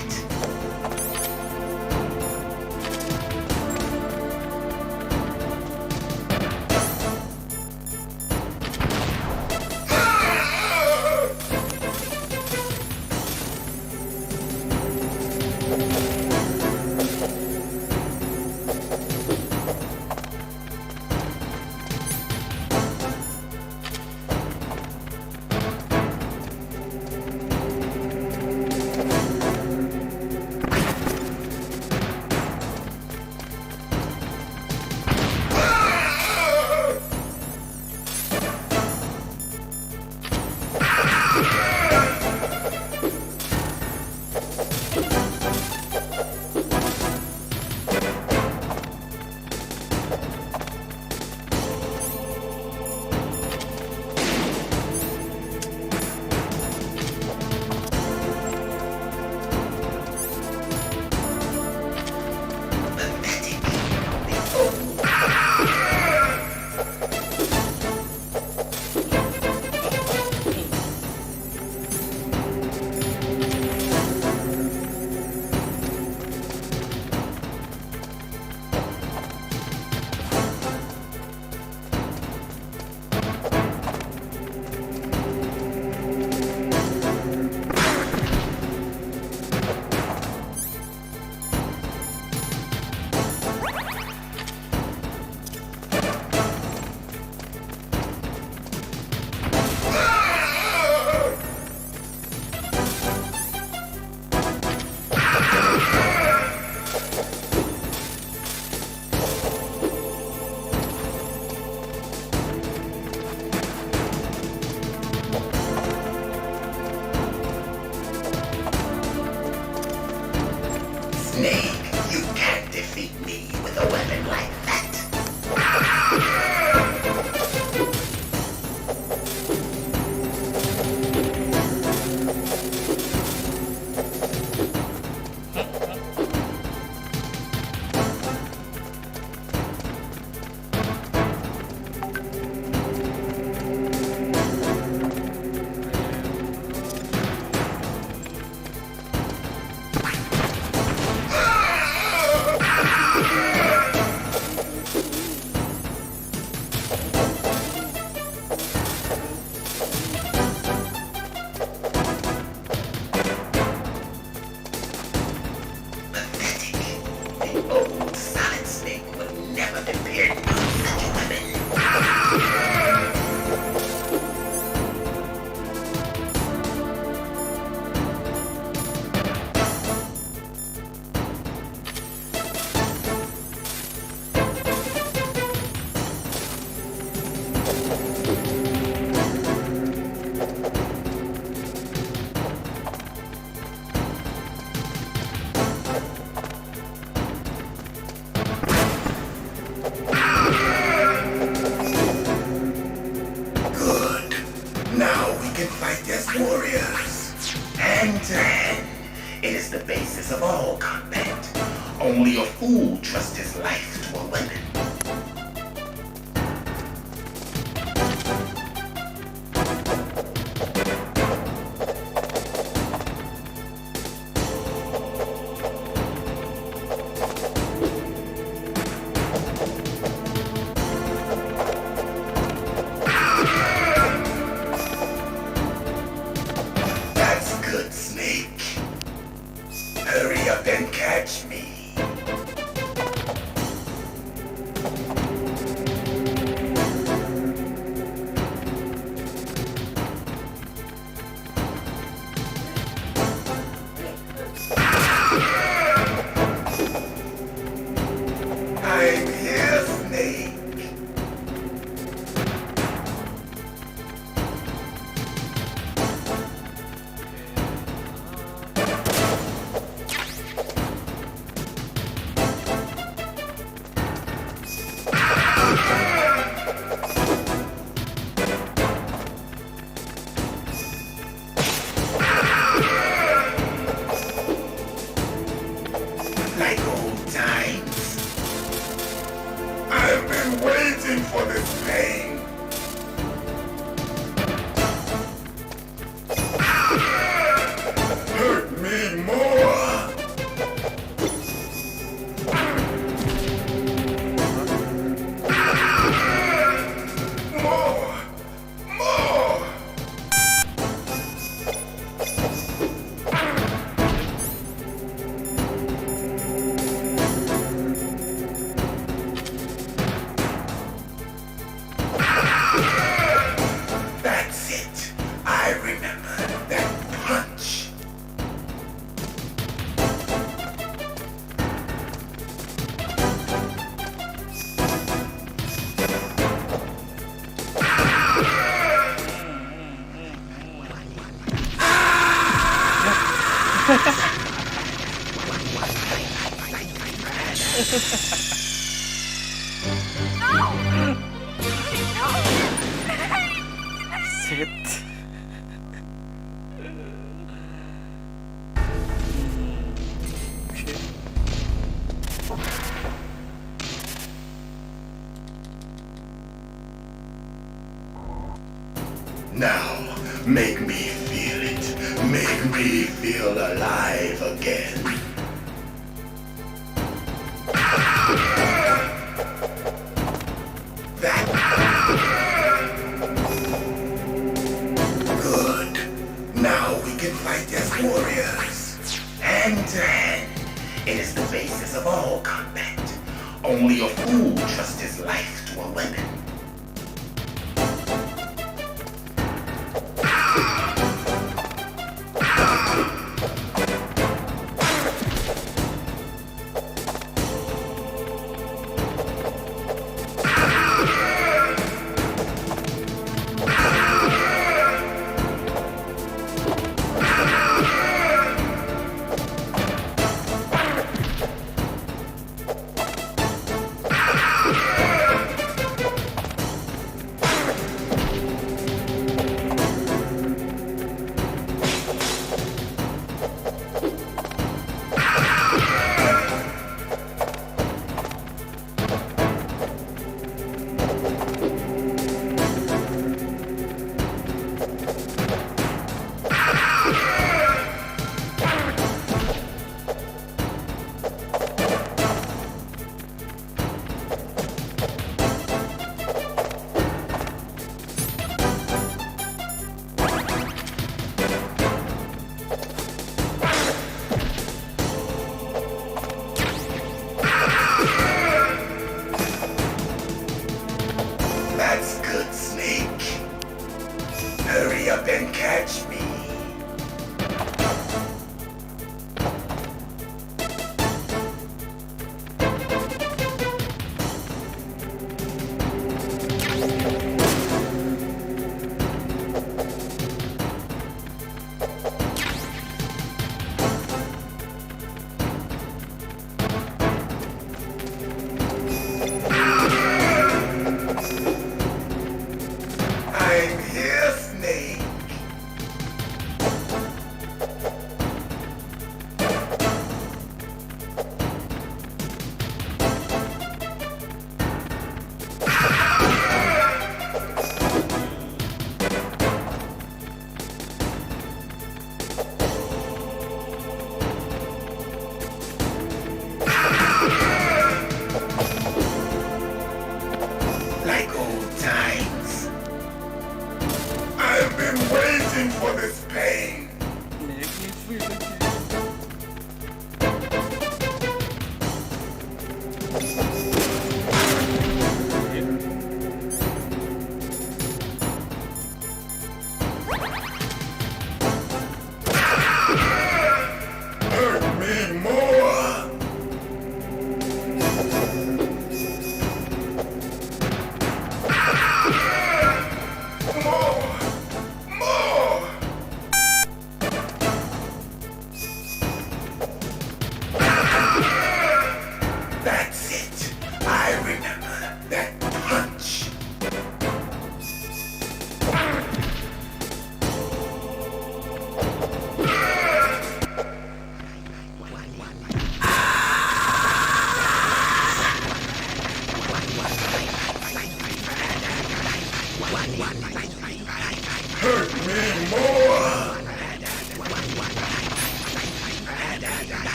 Snake, you can't defeat me with a weapon like that. Only a fool trusts his life to a weapon. That's good, Snake. Hurry up and catch me. I'm here, Snake. Like old times. I've been waiting for this pain. Hurt me more. More. That's it. I remember that punch. Shit. Now, make me feel it. Make me feel alive again. Good. Now we can fight as warriors. Hand to hand. It is the basis of all combat. Only a fool trusts his life to a weapon.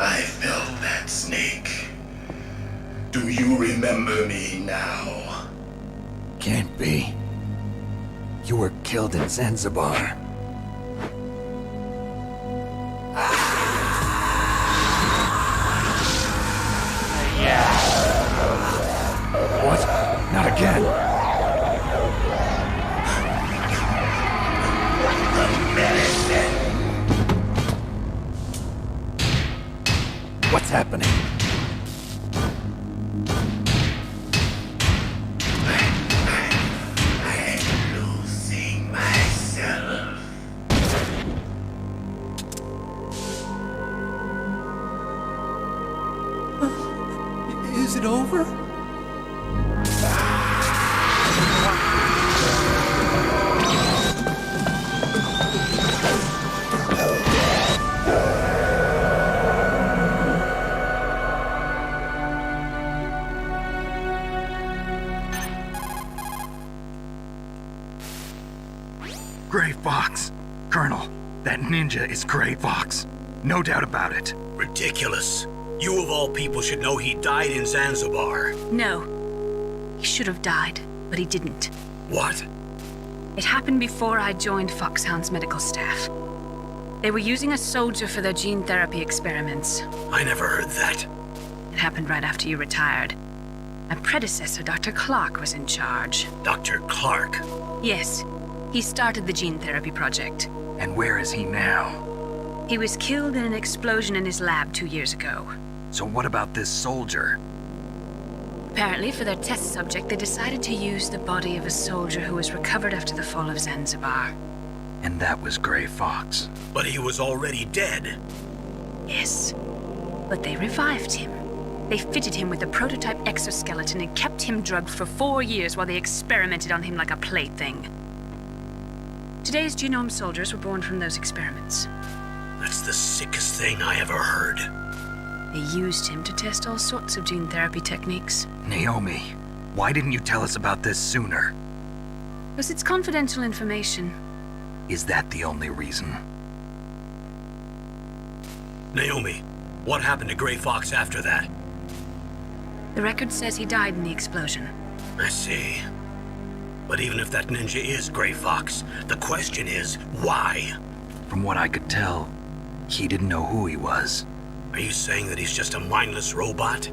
I felt that snake. Do you remember me now? Can't be. You were killed in Zanzibar. What? Not again. What's happening? I'm losing myself. Is it over? Gray Fox. Colonel, that ninja is Gray Fox. No doubt about it. Ridiculous. You of all people should know he died in Zanzibar. No. He should have died, but he didn't. What? It happened before I joined Foxhound's medical staff. They were using a soldier for their gene therapy experiments. I never heard that. It happened right after you retired. My predecessor, Dr. Clark, was in charge. Dr. Clark? Yes. He started the gene therapy project. And where is he now? He was killed in an explosion in his lab 2 years ago. So what about this soldier? Apparently, for their test subject, they decided to use the body of a soldier who was recovered after the fall of Zanzibar. And that was Gray Fox. But he was already dead. Yes. But they revived him. They fitted him with a prototype exoskeleton and kept him drugged for 4 years while they experimented on him like a plaything. Today's genome soldiers were born from those experiments. That's the sickest thing I ever heard. They used him to test all sorts of gene therapy techniques. Naomi, why didn't you tell us about this sooner? Because it's confidential information. Is that the only reason? Naomi, what happened to Gray Fox after that? The record says he died in the explosion. I see. But even if that ninja is Gray Fox, the question is, why? From what I could tell, he didn't know who he was. Are you saying that he's just a mindless robot?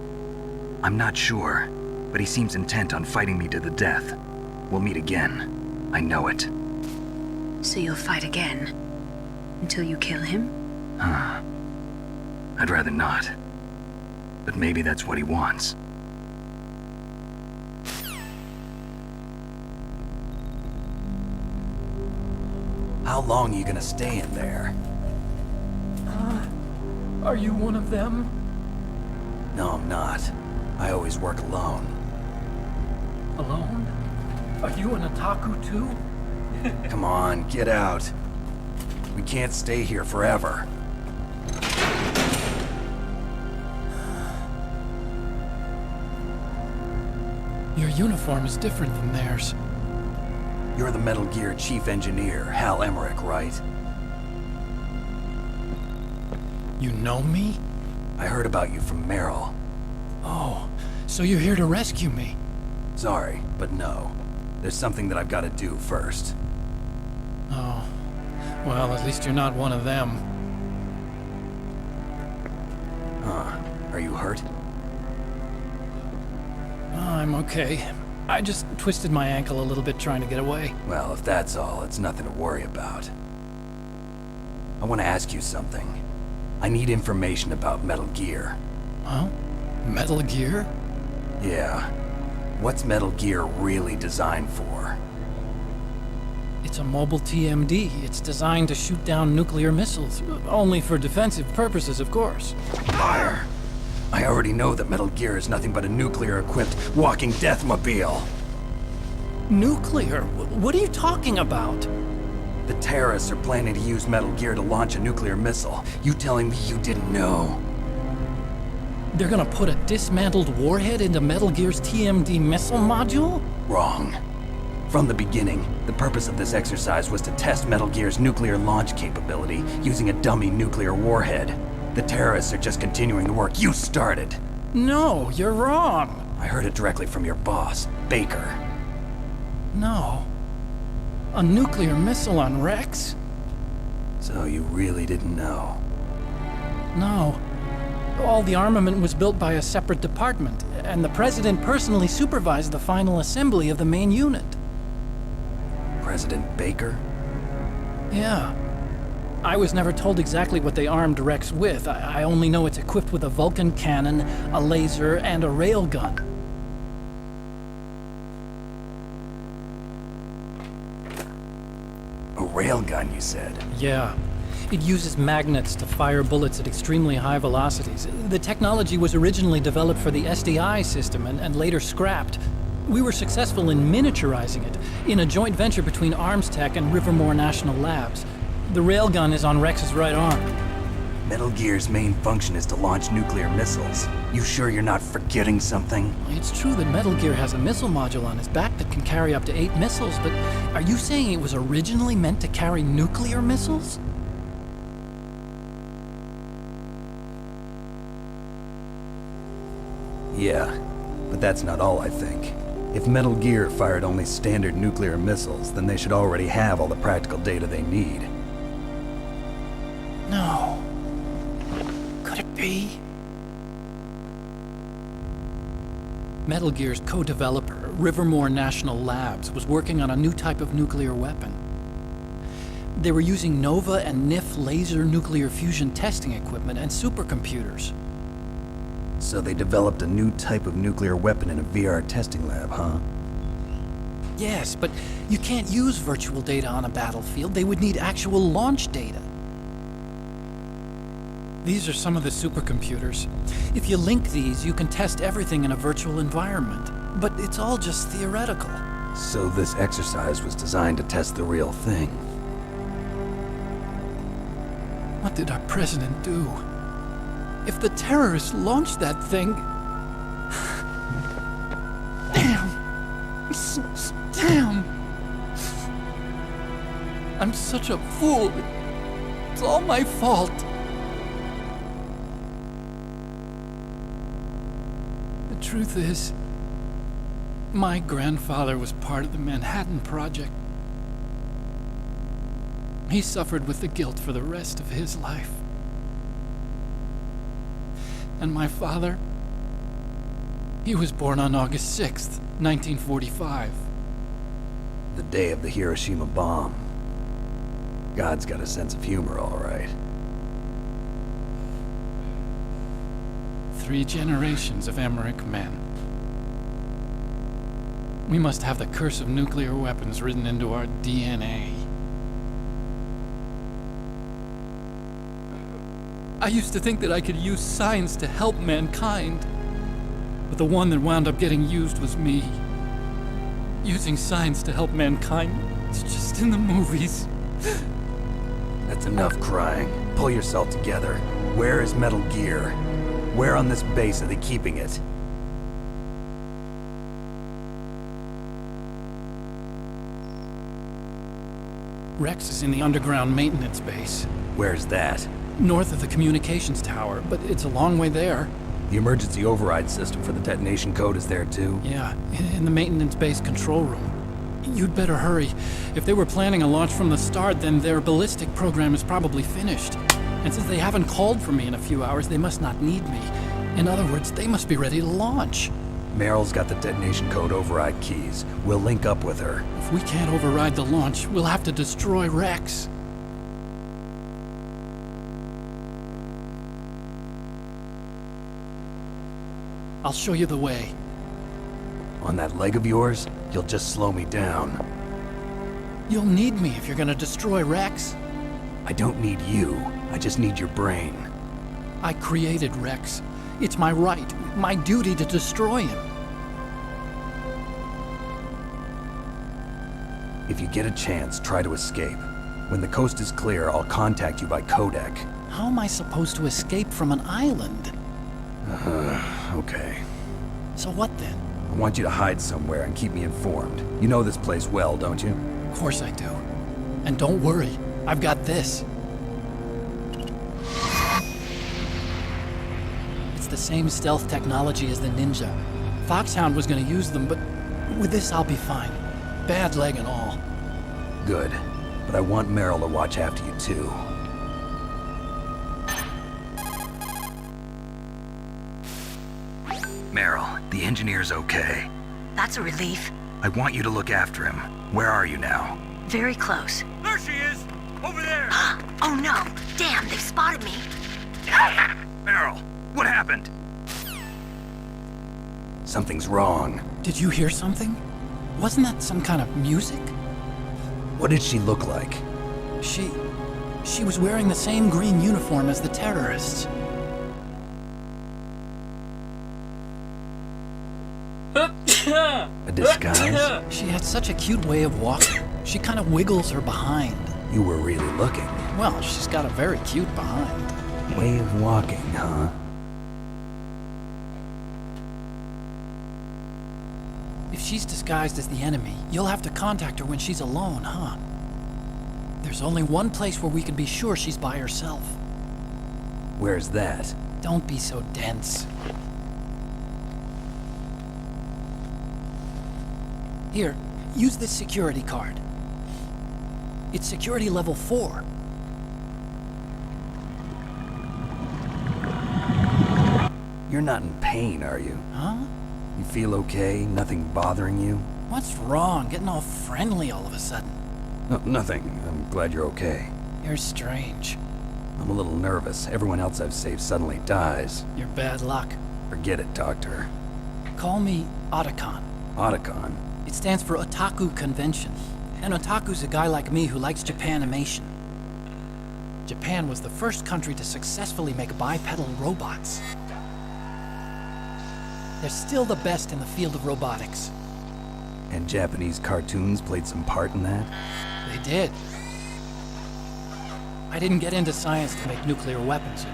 I'm not sure, but he seems intent on fighting me to the death. We'll meet again. I know it. So you'll fight again? Until you kill him? I'd rather not. But maybe that's what he wants. How long are you gonna stay in there? Are you one of them? No, I'm not. I always work alone. Alone? Are you an otaku too? Come on, get out. We can't stay here forever. Your uniform is different than theirs. You're the Metal Gear Chief Engineer, Hal Emmerich, right? You know me? I heard about you from Meryl. Oh, so you're here to rescue me? Sorry, but no. There's something that I've got to do first. Oh. Well, at least you're not one of them. Huh. Are you hurt? I'm okay. I just twisted my ankle a little bit trying to get away. Well, if that's all, it's nothing to worry about. I want to ask you something. I need information about Metal Gear. Huh? Metal Gear? Yeah. What's Metal Gear really designed for? It's a mobile TMD. It's designed to shoot down nuclear missiles. Only for defensive purposes, of course. Fire! I already know that Metal Gear is nothing but a nuclear-equipped walking deathmobile. Nuclear? What are you talking about? The terrorists are planning to use Metal Gear to launch a nuclear missile. You telling me you didn't know? They're gonna put a dismantled warhead into Metal Gear's TMD missile module? Wrong. From the beginning, the purpose of this exercise was to test Metal Gear's nuclear launch capability using a dummy nuclear warhead. The terrorists are just continuing the work you started. No, you're wrong. I heard it directly from your boss, Baker. No. A nuclear missile on Rex? So you really didn't know? No. All the armament was built by a separate department, and the President personally supervised the final assembly of the main unit. President Baker? Yeah. I was never told exactly what they armed Rex with. I only know it's equipped with a Vulcan cannon, a laser, and a railgun. A railgun, you said? Yeah. It uses magnets to fire bullets at extremely high velocities. The technology was originally developed for the SDI system and later scrapped. We were successful in miniaturizing it, in a joint venture between Armstech and Rivermore National Labs. The railgun is on Rex's right arm. Metal Gear's main function is to launch nuclear missiles. You sure you're not forgetting something? It's true that Metal Gear has a missile module on his back that can carry up to 8 missiles, but are you saying it was originally meant to carry nuclear missiles? Yeah, but that's not all I think. If Metal Gear fired only standard nuclear missiles, then they should already have all the practical data they need. No. Could it be? Metal Gear's co-developer, Rivermore National Labs, was working on a new type of nuclear weapon. They were using NOVA and NIF laser nuclear fusion testing equipment and supercomputers. So they developed a new type of nuclear weapon in a VR testing lab, huh? Yes, but you can't use virtual data on a battlefield. They would need actual launch data. These are some of the supercomputers. If you link these, you can test everything in a virtual environment. But it's all just theoretical. So this exercise was designed to test the real thing. What did our president do? If the terrorists launched that thing... Damn! Damn! I'm such a fool. It's all my fault. The truth is, my grandfather was part of the Manhattan Project. He suffered with the guilt for the rest of his life. And my father, he was born on August 6th, 1945. The day of the Hiroshima bomb. God's got a sense of humor, all right. 3 generations of Emmerich men. We must have the curse of nuclear weapons written into our DNA. I used to think that I could use science to help mankind, but the one that wound up getting used was me. Using science to help mankind, it's just in the movies. That's enough crying. Pull yourself together. Where is Metal Gear? Where on this base are they keeping it? Rex is in the underground maintenance base. Where's that? North of the communications tower, but it's a long way there. The emergency override system for the detonation code is there too? Yeah, in the maintenance base control room. You'd better hurry. If they were planning a launch from the start, then their ballistic program is probably finished. And since they haven't called for me in a few hours, they must not need me. In other words, they must be ready to launch. Meryl's got the detonation code override keys. We'll link up with her. If we can't override the launch, we'll have to destroy Rex. I'll show you the way. On that leg of yours, you'll just slow me down. You'll need me if you're gonna destroy Rex. I don't need you. I just need your brain. I created Rex. It's my right, my duty to destroy him. If you get a chance, try to escape. When the coast is clear, I'll contact you by codec. How am I supposed to escape from an island? Okay. So what then? I want you to hide somewhere and keep me informed. You know this place well, don't you? Of course I do. And don't worry, I've got this. It's the same stealth technology as the Ninja. Foxhound was gonna use them, but with this I'll be fine. Bad leg and all. Good. But I want Meryl to watch after you too. Meryl, the engineer's okay. That's a relief. I want you to look after him. Where are you now? Very close. There she is! Over there! Oh no! Damn, they've spotted me. Meryl, what happened? Something's wrong. Did you hear something? Wasn't that some kind of music? What did she look like? She was wearing the same green uniform as the terrorists. A disguise? She had such a cute way of walking. She kind of wiggles her behind. You were really looking. Well, she's got a very cute behind. Way of walking, huh? If she's disguised as the enemy, you'll have to contact her when she's alone, huh? There's only one place where we can be sure she's by herself. Where's that? Don't be so dense. Here, use this security card. It's security level 4. You're not in pain, are you? Huh? You feel okay? Nothing bothering you? What's wrong? Getting all friendly all of a sudden. No, nothing. I'm glad you're okay. You're strange. I'm a little nervous. Everyone else I've saved suddenly dies. You're bad luck. Forget it, Doctor. Call me Otacon. Otacon? It stands for Otaku Convention. An otaku's a guy like me who likes Japanimation. Japan was the first country to successfully make bipedal robots. They're still the best in the field of robotics. And Japanese cartoons played some part in that? They did. I didn't get into science to make nuclear weapons.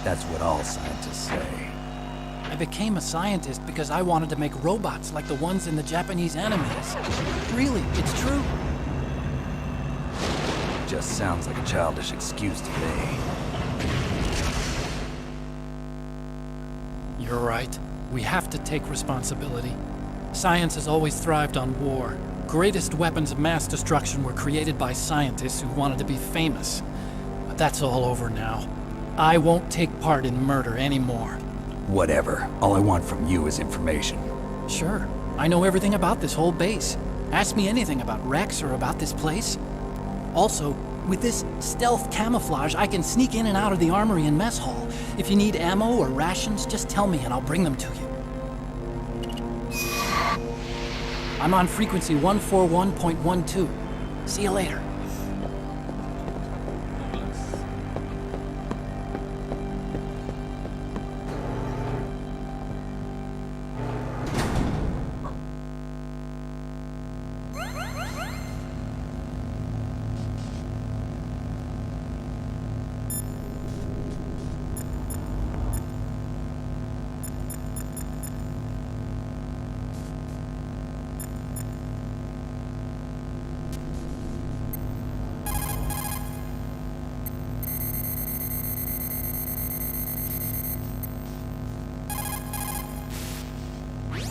That's what all scientists say. I became a scientist because I wanted to make robots like the ones in the Japanese animes. Really, it's true. Just sounds like a childish excuse to me. You're right. We have to take responsibility. Science has always thrived on war. Greatest weapons of mass destruction were created by scientists who wanted to be famous. But that's all over now. I won't take part in murder anymore. Whatever. All I want from you is information. Sure. I know everything about this whole base. Ask me anything about Rex or about this place. Also, with this stealth camouflage, I can sneak in and out of the armory and mess hall. If you need ammo or rations, just tell me and I'll bring them to you. I'm on frequency 141.12. See you later.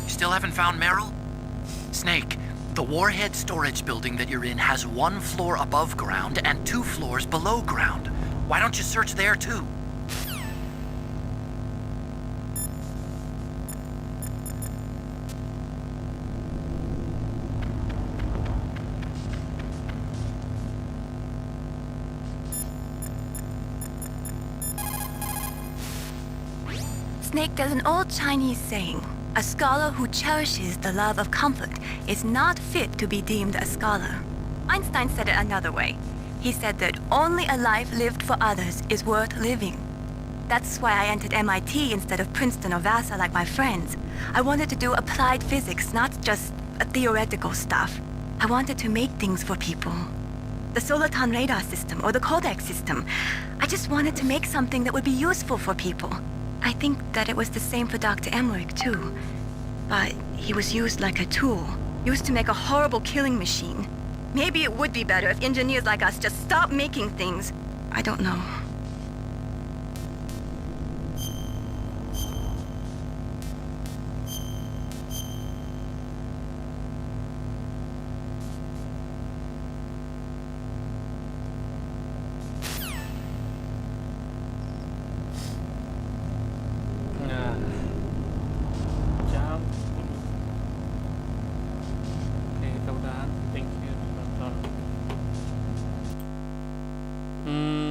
Still haven't found Meryl? Snake, the warhead storage building that you're in has 1 floor above ground and 2 floors below ground. Why don't you search there too? Snake, there's an old Chinese saying. A scholar who cherishes the love of comfort is not fit to be deemed a scholar. Einstein said it another way. He said that only a life lived for others is worth living. That's why I entered MIT instead of Princeton or Vassar like my friends. I wanted to do applied physics, not just theoretical stuff. I wanted to make things for people. The Soliton radar system or the codec system. I just wanted to make something that would be useful for people. I think that it was the same for Dr. Emmerich too. But he was used like a tool, used to make a horrible killing machine. Maybe it would be better if engineers like us just stopped making things. I don't know. Thank you.